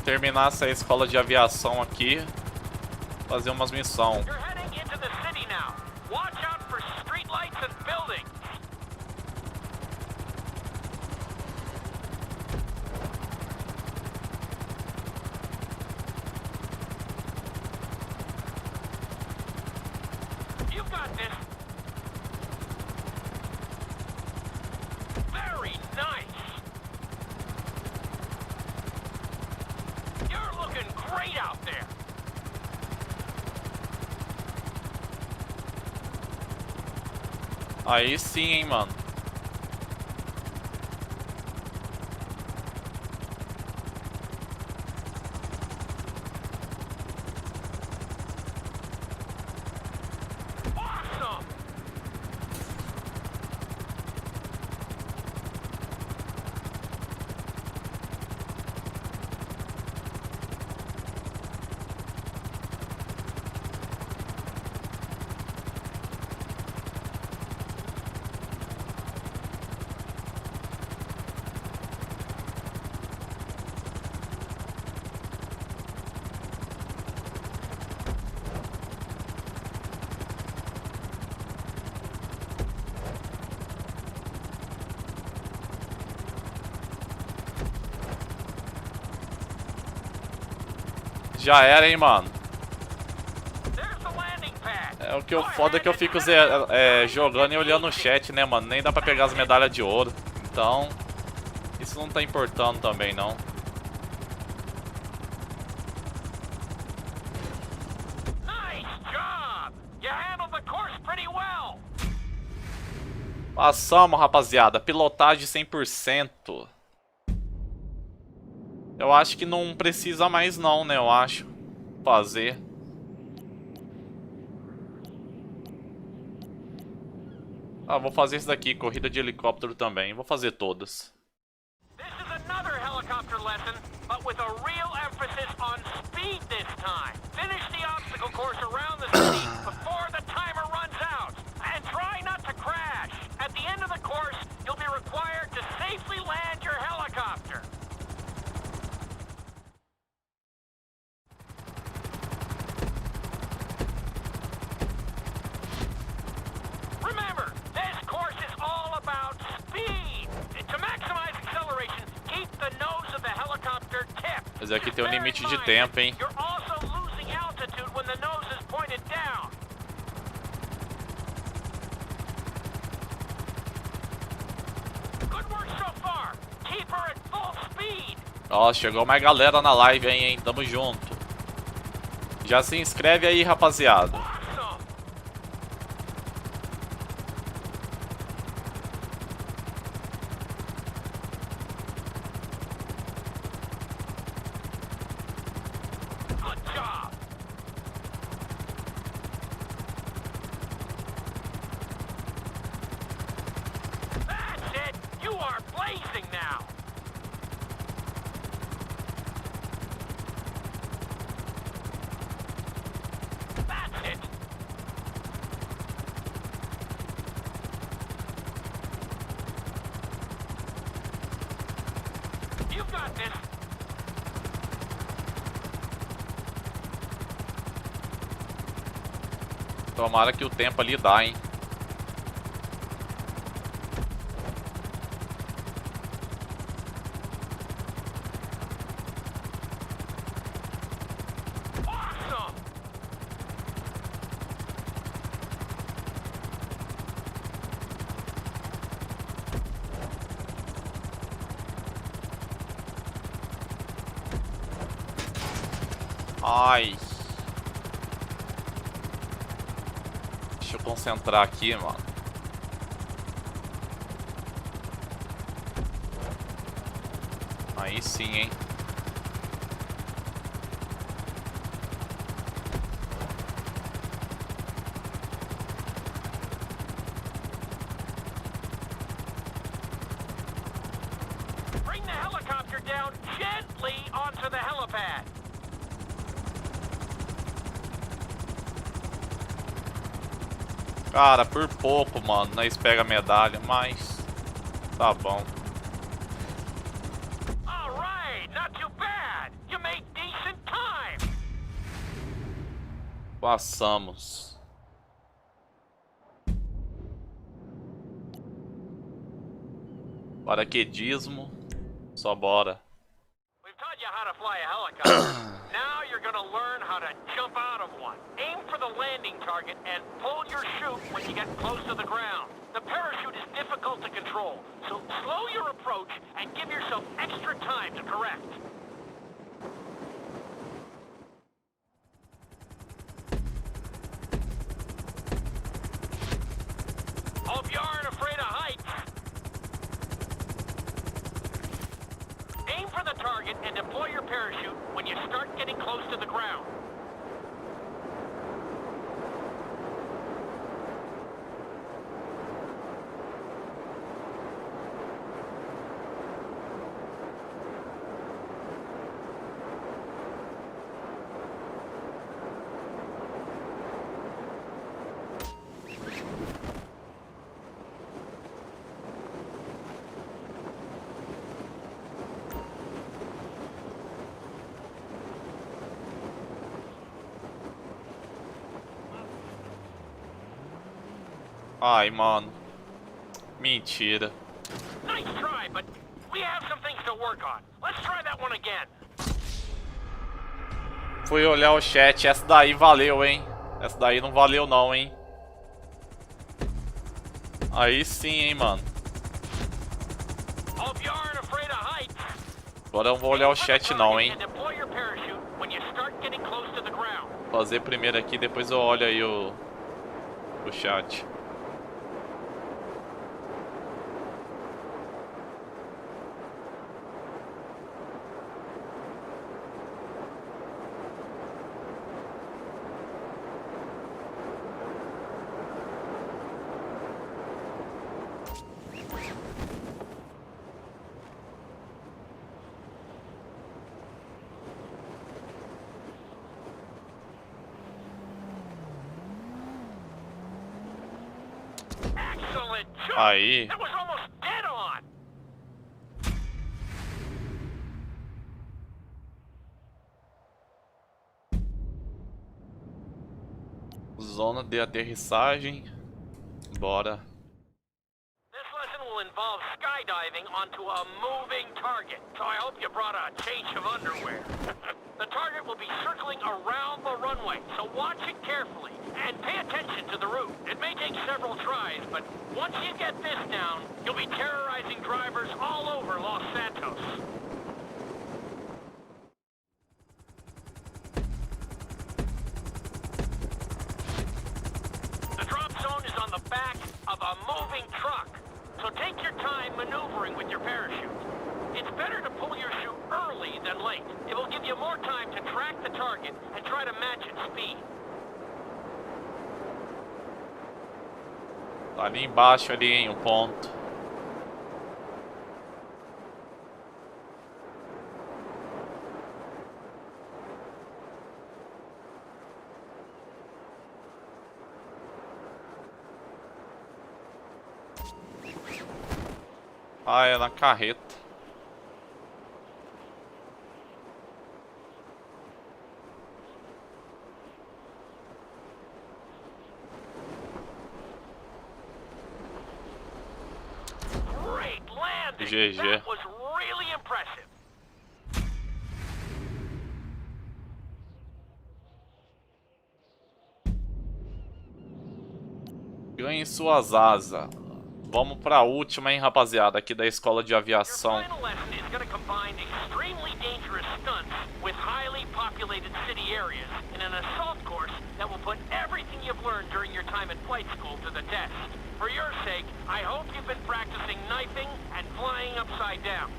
Terminar essa escola de aviação aqui, fazer umas missões. Aí sim, hein, mano. Já era, hein, mano. É o que eu foda é que eu fico jogando e olhando o chat, né, mano? Nem dá pra pegar as medalhas de ouro. Então, isso não tá importando também, não. Passamos, rapaziada. Pilotagem 100%. Eu acho que não precisa mais não, né? Eu acho. Fazer. Ah, vou fazer isso daqui. Corrida de helicóptero também. Vou fazer todas. This is another helicopter lesson, but with a real emphasis on speed this time. Finish the obstacle course around the city before the timer runs out. And try not to crash. At the end of the course, you'll be required to safely land your helicopter. Remember, this course is all about speed. To maximize acceleration, keep the nose of the helicopter tipped. Mas aqui tem um limite de tempo, hein? You're also losing altitude when the nose is pointed down. Good work so far. Keep her at full speed. Ó, chegou mais galera na live aí, hein? Tamo junto. Já se inscreve aí, rapaziada. Tomara que o tempo ali dá, hein? Ai. Deixa eu concentrar aqui, mano. Aí sim, hein. Bring the helicopter down gently onto the helipad. Cara, por pouco, mano, nós pega a medalha, mas tá bom. Alright, not too bad. You made decent time. Passamos. Paraquedismo. Só bora. We've taught you how to fly a helicopter. Now you're gonna learn how to jump out of one. Aim for the landing target and pull your chute when you get close to the ground. The parachute is difficult to control, so slow your approach and give yourself extra time to correct. Hope you aren't afraid of heights. Aim for the target and deploy your parachute when you start getting close to the ground. Ai, mano. Mentira. Nice try, but we have some things to work on. Let's try that one again. Fui olhar o chat. Essa daí valeu, hein? Essa daí não valeu não, hein? Aí sim, hein, mano. Agora eu não vou olhar o chat não, hein? Vou fazer primeiro aqui, depois eu olho aí o chat. Aí. Zona de aterrissagem. Bora. This lesson will involve skydiving onto a moving target, so I hope you brought a change of underwear. The target will be circling around the runway, so watch it carefully and pay attention to the route. It may take several tries, but once you get this down, you'll be terrorizing drivers all over Los Santos. The drop zone is on the back of a moving truck, so take your time maneuvering with your parachute. It's better to pull your chute early than late. It will give you more time to track the target and try to match its speed. Tá ali embaixo ali, hein, um ponto. Ah, é na carreta. GG. That was really impressive. Ganhe suas asas. Vamos pra última, hein, rapaziada, aqui da escola de aviação. Your final lesson is going to combine extremely dangerous stunts with highly populated city areas in an assault course that will put everything you've learned during your time at flight school to the test. For your sake, I hope you've been practicing knifing and flying upside down.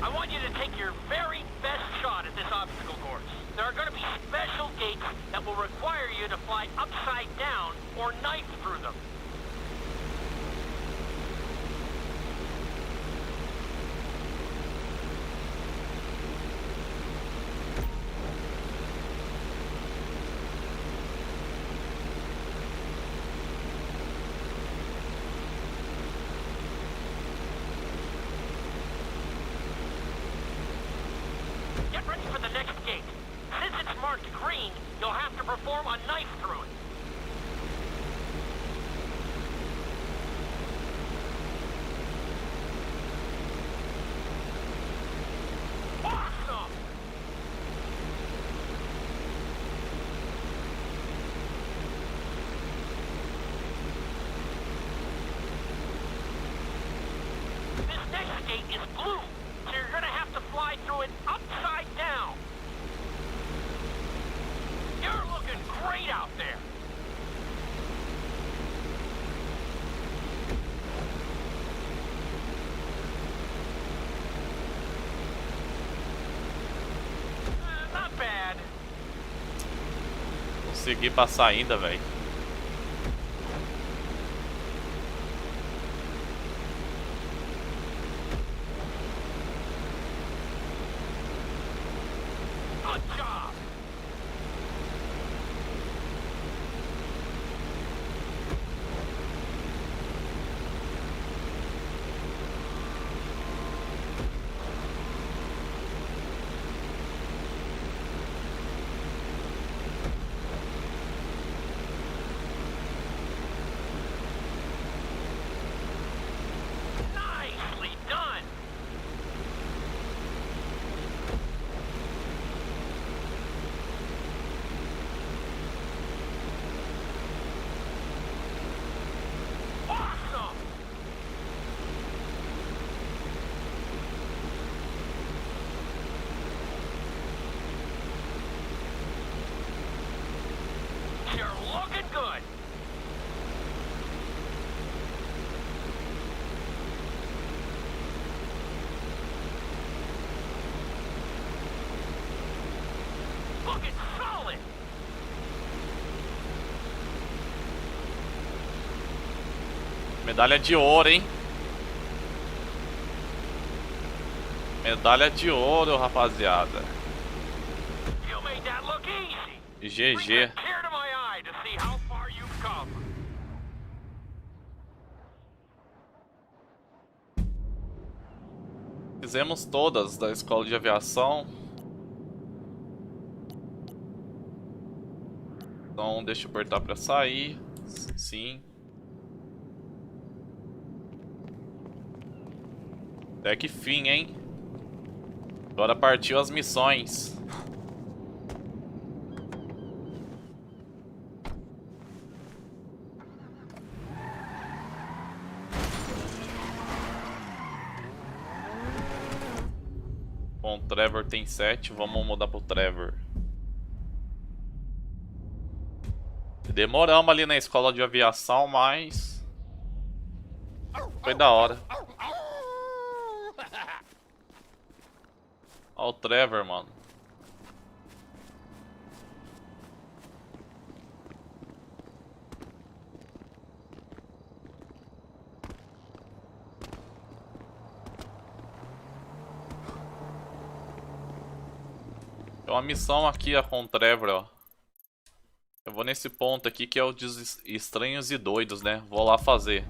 I want you to take your very best shot at this obstacle course. There are going to be special gates that will require you to fly upside down or knife through them. Get ready for the next gate. Since it's marked green, you'll have to perform a knife through it. Awesome! This next gate is blue, so you're gonna have to fly through it upside down. You're looking great out there. Not bad. Consegui passar ainda, velho. Good job. Medalha de ouro, hein? Medalha de ouro, rapaziada. You made that look easy. GG. Tear to my eye to see how far you've come. Fizemos todas da escola de aviação. Então deixa eu apertar pra sair. Sim. Até que fim, hein? Agora partiu as missões. Bom, o Trevor tem 7, vamos mudar pro Trevor. Demoramos ali na escola de aviação, mas foi da hora. Olha o Trevor, mano. Tem uma missão aqui ó, com o Trevor, ó. Eu vou nesse ponto aqui que é o dos estranhos e doidos, né? Vou lá fazer.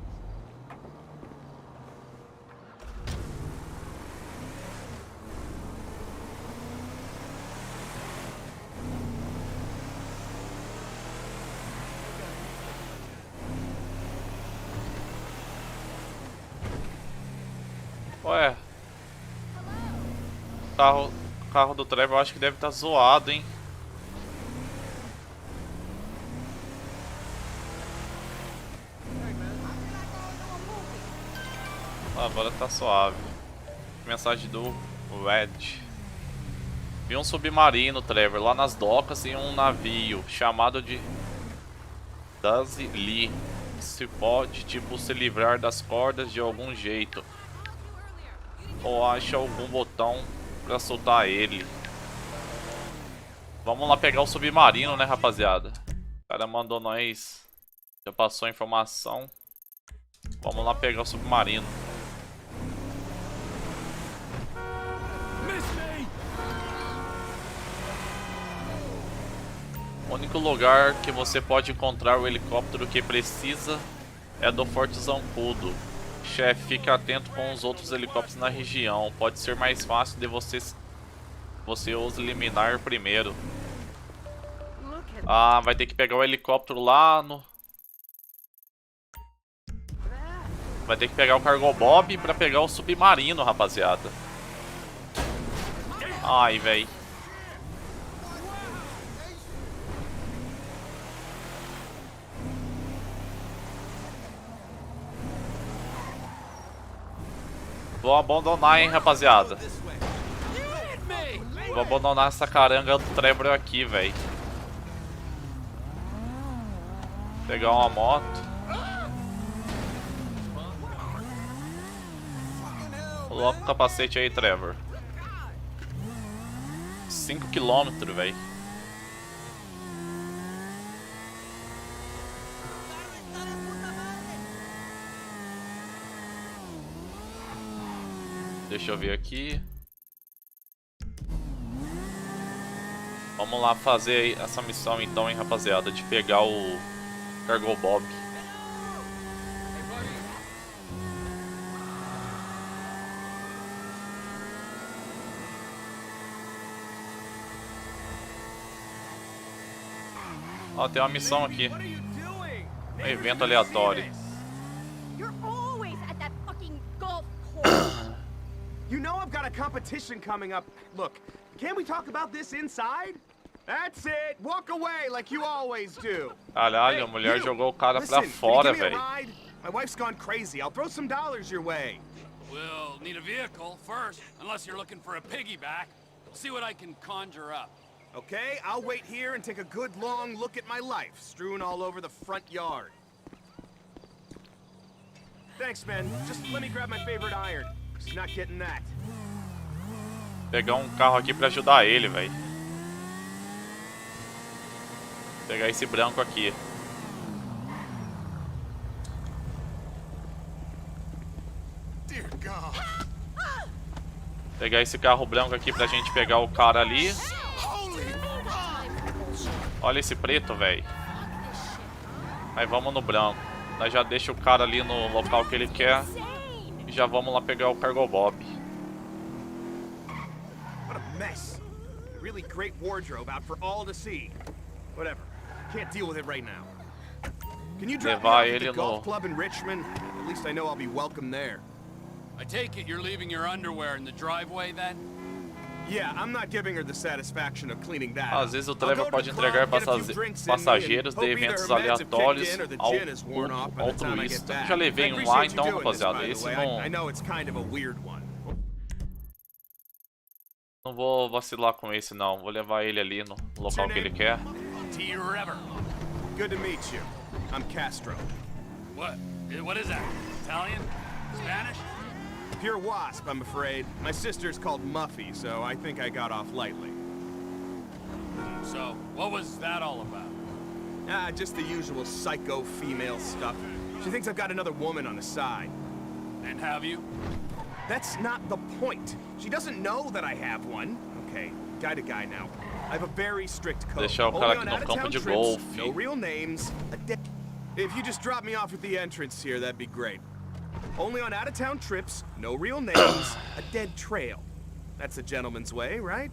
Ué. O carro do Trevor eu acho que deve estar zoado, hein? Agora tá suave. Mensagem do Red. Vi um submarino, Trevor, lá nas docas e um navio chamado de Daisy Lee. Se pode, tipo, se livrar das cordas de algum jeito. Ou acha algum botão pra soltar ele. Vamos lá pegar o submarino, né, rapaziada? O cara mandou nós. Já passou a informação. Vamos lá pegar o submarino. O único lugar que você pode encontrar o helicóptero que precisa é do Forte Zancudo. Chefe, fique atento com os outros helicópteros na região. Pode ser mais fácil de você os eliminar primeiro. Ah, vai ter que pegar o helicóptero lá no... Vai ter que pegar o Cargo Bob pra pegar o submarino, rapaziada. Ai, véi. Vou abandonar, hein, rapaziada. Vou abandonar essa caranga do Trevor aqui, velho. Pegar uma moto. Coloca o capacete aí, Trevor. 5 km, velho. Deixa eu ver aqui. Vamos lá fazer essa missão então, hein, rapaziada, de pegar o Cargo Bob. Ó, tem uma missão aqui. Um evento aleatório. You're always at that fucking golf course. You know I've got a competition coming up. Look, can't we talk about this inside? That's it. Walk away like you always do. Caralho, a mulher jogou o cara pra fora, velho. My wife's gone crazy. I'll throw some dollars your way. We'll need a vehicle first, unless you're looking for a piggyback. See what I can conjure up. Okay, I'll wait here and take a good long look at my life, strewn all over the front yard. Thanks, man. Just let me grab my favorite iron. Just not getting that. Pegar um carro aqui pra ajudar ele, velho. Pegar esse branco aqui. Pegar esse carro branco aqui pra gente pegar o cara ali. Olha esse preto, velho. Aí vamos no branco. Nós já deixa o cara ali no local que ele quer. E já vamos lá pegar o Cargo Bob. What a mess. A really great wardrobe out for all to see. Whatever. Can't deal with it right now. Can you drop me off at the golf club in Richmond? At least I know I'll be welcome there. I take it you're leaving your underwear in the driveway then? Yeah, I'm not giving her the sasatisfaction of cleaning that. Às vezes o driver pode entregar passageiros de eventos aleatórios ao altruísta. Eu já levei um lá, então, rapaziada, esse não vou vacilar com esse não. Vou levar ele ali no local que ele quer. Good to meet you. I'm Castro. What is that? Italian? Spanish? Pure wasp, I'm afraid. My sister's called Muffy, so I think I got off lightly. So, what was that all about? Just the usual psycho female stuff. She thinks I've got another woman on the side. And have you? That's not the point. She doesn't know that I have one. Okay, guy to guy now. I have a very strict code. Deixar o cara aqui no campo de golfe. No real names. If you just drop me off at the entrance here, that'd be great. Only on out-of-town trips, no real names, a dead trail. That's a gentleman's way, right?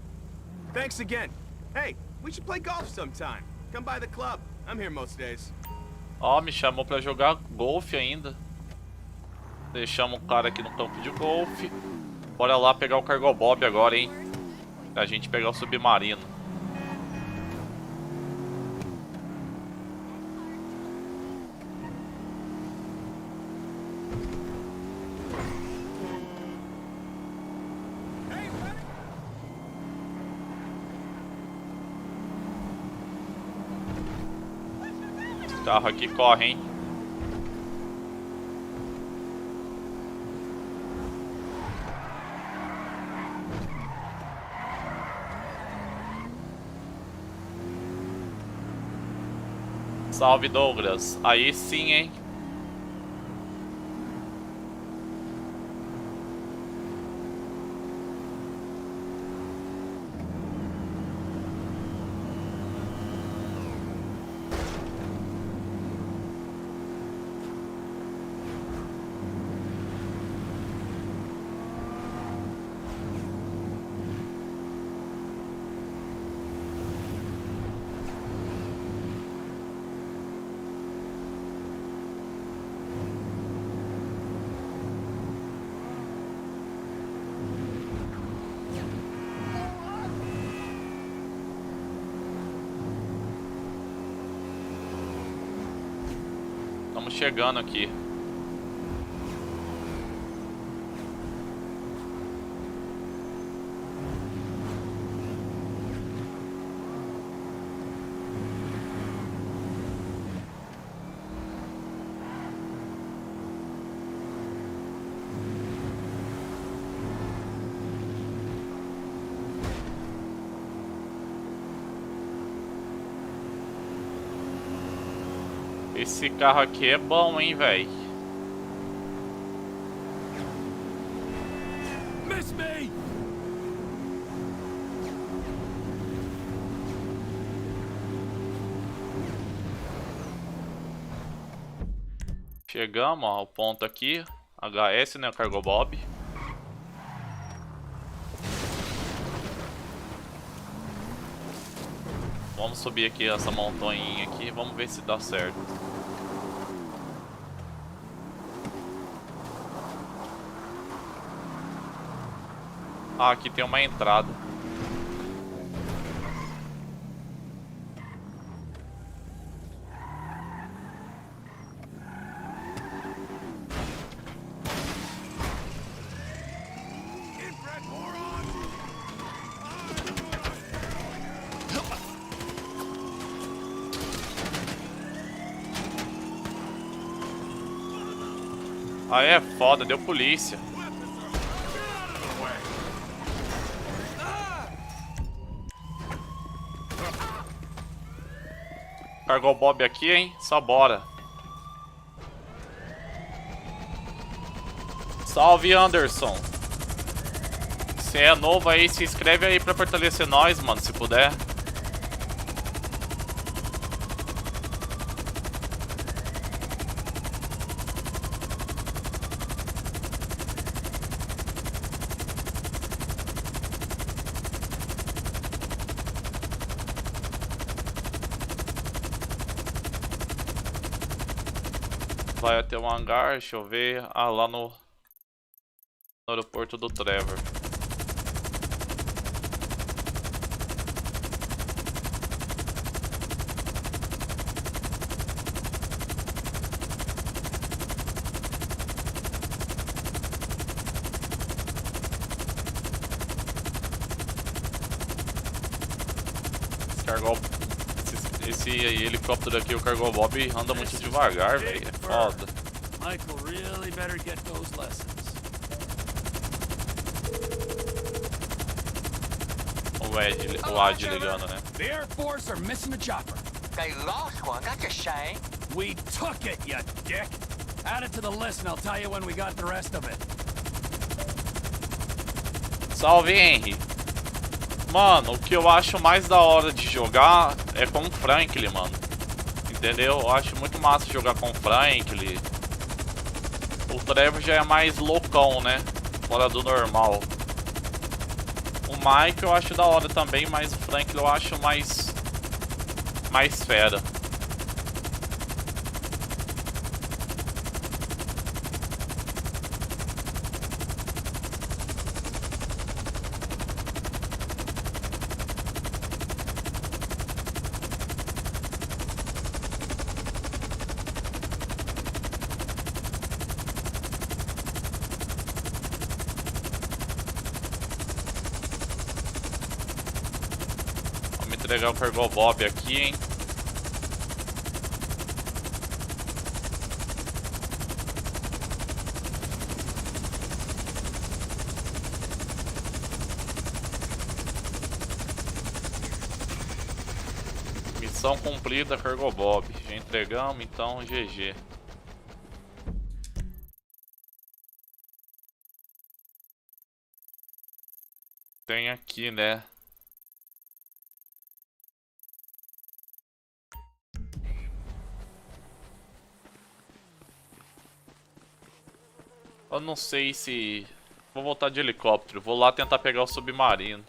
Thanks again. Hey, we should play golf sometime. Come by the club. I'm here most days. Ó, me chamou pra jogar golfe ainda. Deixamos o cara aqui no campo de golfe. Bora lá pegar o Cargo Bob agora, hein? Pra gente pegar o submarino. Esse carro aqui corre, hein? Salve, Douglas. Aí sim, hein? Estamos chegando aqui. Esse carro aqui é bom, hein, velho. Miss me! Chegamos, ó, ao ponto aqui. HS, né, o Cargo Bob. Vamos subir aqui essa montanha aqui, vamos ver se dá certo. Ah, aqui tem uma entrada. Ah, é foda, deu polícia. Cargo o Bob aqui, hein? Só bora. Salve, Anderson. Se é novo aí, se inscreve aí pra fortalecer nós, mano, se puder. Vai até o hangar, deixa eu ver. Ah, lá no aeroporto do Trevor. Esse helicóptero aqui, o Cargo Bob, anda muito devagar, velho. É foda. Michael really better get those lessons. O Ad ligando, né? The Air Force are missing a chopper. They lost one. That's a shame. We took it, you dick. Add it to the list and I'll tell you when we got the rest of it. Salve, Henry. Mano, o que eu acho mais da hora de jogar é com o Franklin, mano. Entendeu? Eu acho muito massa jogar com o Franklin. O Trevor já é mais loucão, né? Fora do normal. O Mike eu acho da hora também, mas o Franklin eu acho mais fera. Pegar o Cargo Bob aqui, hein? Missão cumprida, Cargo Bob. Já entregamos, então GG. Tem aqui, né? Eu não sei se... Vou voltar de helicóptero. Vou lá tentar pegar o submarino.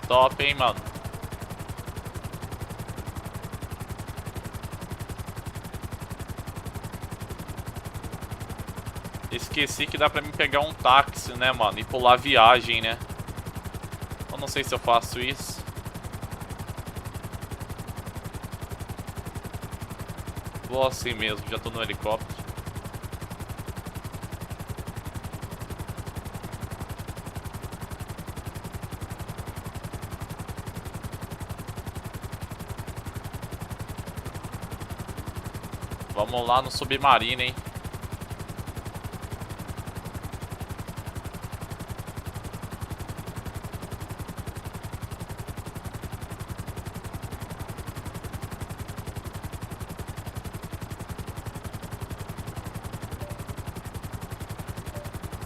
Top, hein, mano. Esqueci que dá pra mim pegar um táxi, né, mano? E pular a viagem, né? Eu não sei se eu faço isso. Vou assim mesmo, já tô no helicóptero. Vamos lá no submarino, hein?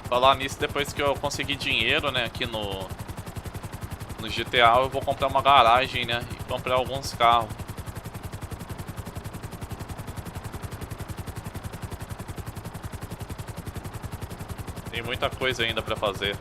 Falar nisso, depois que eu conseguir dinheiro, né, aqui no GTA, eu vou comprar uma garagem, né, e comprar alguns carros. Tem muita coisa ainda pra fazer.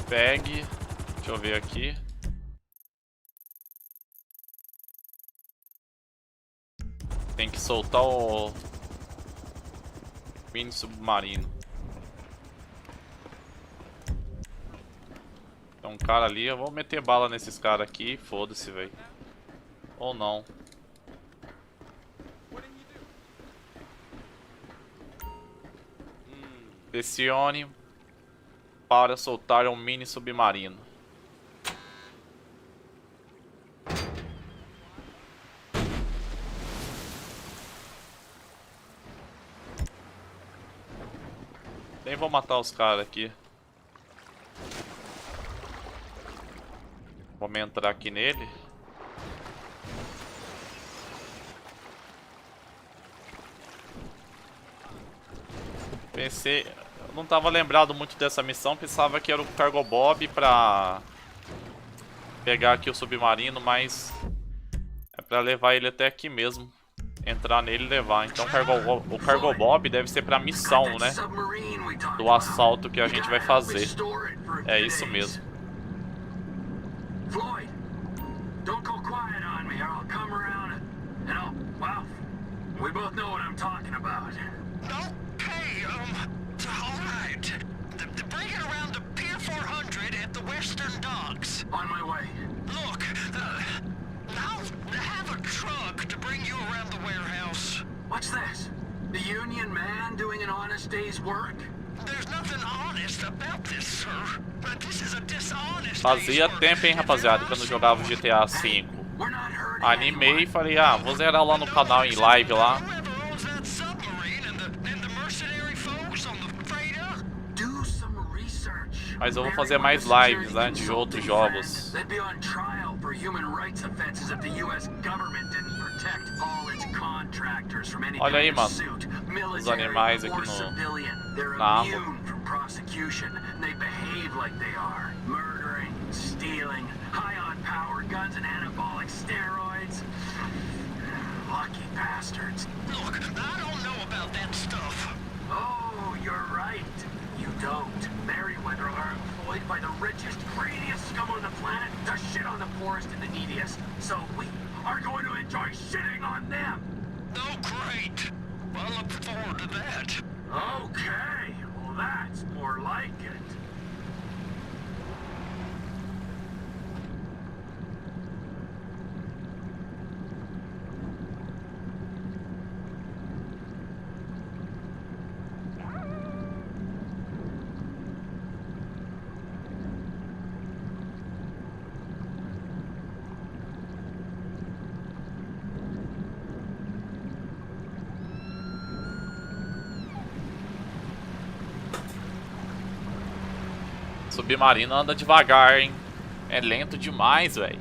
Pegue, deixa eu ver aqui. Tem que soltar o mini submarino. Tem um cara ali, eu vou meter bala nesses caras aqui, foda-se, velho. Ou não. Pressione para soltar um mini submarino. Nem vou matar os caras aqui. Vamos entrar aqui nele. Pensei... Eu não tava lembrado muito dessa missão. Pensava que era o Cargo Bob pra... pegar aqui o submarino, mas... é pra levar ele até aqui mesmo. Entrar nele e levar. Então o Cargo Bob deve ser pra missão, né? Do assalto que a gente vai fazer. É isso mesmo. Floyd, don't go quiet on me or I'll come around and I'll, well, we both know what I'm talking about. Okay, all right. Bring it around to Pier 400 at the Western Docks. On my way. Look, I'll have a truck to bring you around the warehouse. What's this? The union man doing an honest day's work? There's nothing honest about this, sir. But this is a dishonest Fazia tempo, hein, rapaziada, que eu não jogava o GTA V. Animei e falei, ah, vou zerar lá no canal em live lá. Mas eu vou fazer mais lives, né, de outros jogos. Olha aí, mano, os animais aqui na água. Prosecution, and they behave like they are. Murdering, stealing, high on power guns and anabolic steroids. Lucky bastards. Look, I don't know about that stuff. Oh, you're right. You don't. Merryweather are employed by the richest, greediest scum on the planet to shit on the poorest and the neediest. So we are going to enjoy shitting on them. Oh, great. I look forward to that. Okay. That's more like it. Submarino anda devagar, hein? É lento demais, velho.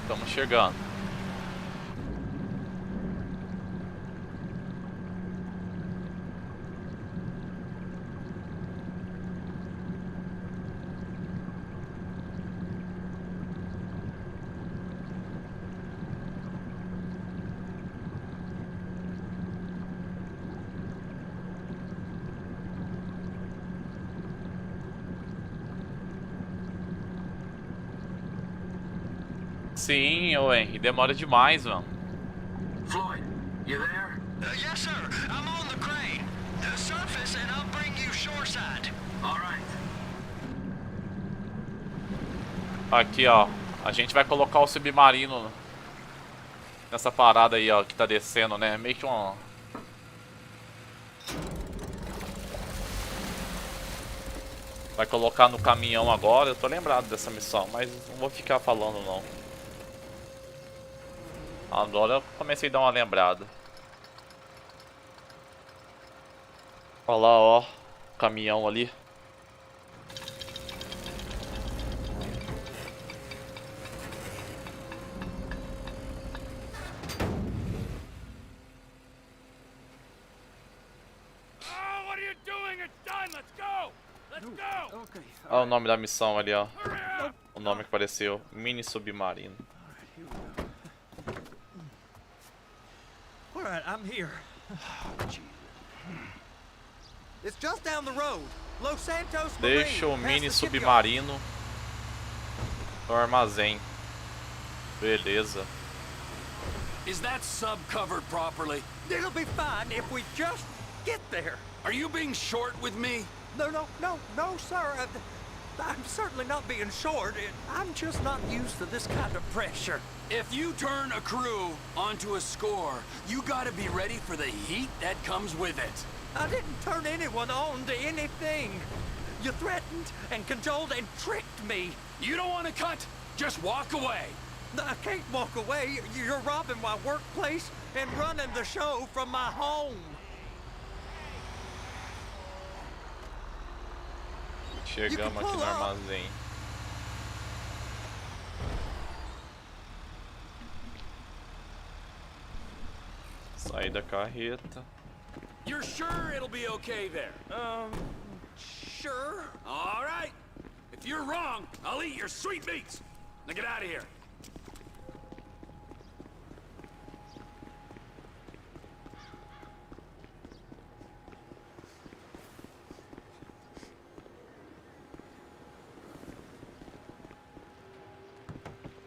Estamos chegando. Sim, ô Henry, demora demais, mano. Floyd, you there? Yes, sir. I'm on the crane. Surface and I'll bring you shoreside. All right. Aqui, ó. A gente vai colocar o submarino nessa parada aí, ó, que tá descendo, né? Meio que um... Vai colocar no caminhão agora. Eu tô lembrado dessa missão, mas não vou ficar falando, não. Agora eu comecei a dar uma lembrada. Olha lá, ó. O caminhão ali. Let's go! Let's go! Okay. Olha o nome da missão ali, ó. O nome que apareceu. Mini submarino. All right, I'm here. It's just down the road. Los Santos Deixa o Marine, mini past the shipyard. submarino no armazém. Beleza. Is that sub covered properly? It'll be fine if we just get there. Are you being short with me? No, sir. I'm certainly not being short. I'm just not used to this kind of pressure. If you turn a crew onto a score, you gotta be ready for the heat that comes with it. I didn't turn anyone on to anything. You threatened and cajoled and tricked me. You don't want to cut? Just walk away. I can't walk away. You're robbing my workplace and running the show from my home. Chegamos aqui no armazém. Sair da carreta. You're sure it'll be okay there? Sure. All right. If you're wrong, I'll eat your sweet meats. Now get out of here.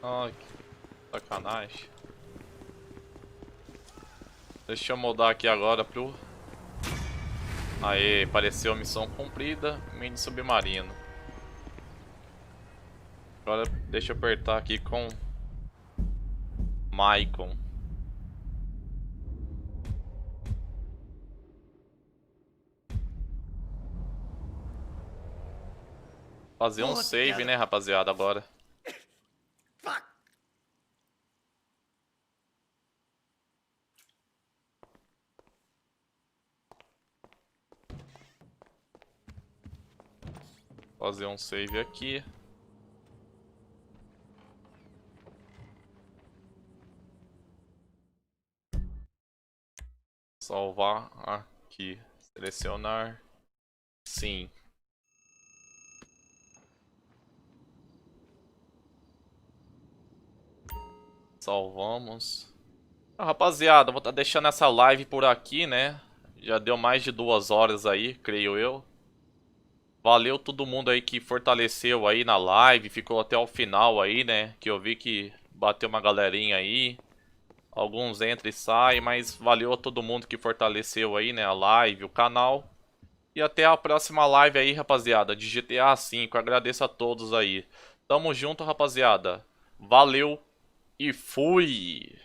Ai, que sacanagem. Deixa eu mudar aqui agora pro... Aê, apareceu a missão cumprida, mini submarino. Agora deixa eu apertar aqui com Maicon. Fazer um save, né, rapaziada, agora. Fazer um save aqui. Salvar aqui. Selecionar. Sim. Salvamos. Rapaziada, vou estar deixando essa live por aqui, né? Já deu mais de 2 horas aí, creio eu. Valeu todo mundo aí que fortaleceu aí na live, ficou até o final aí, né? Que eu vi que bateu uma galerinha aí. Alguns entram e saem, mas valeu a todo mundo que fortaleceu aí, né? A live, o canal. E até a próxima live aí, rapaziada, de GTA V. Agradeço a todos aí. Tamo junto, rapaziada. Valeu e fui!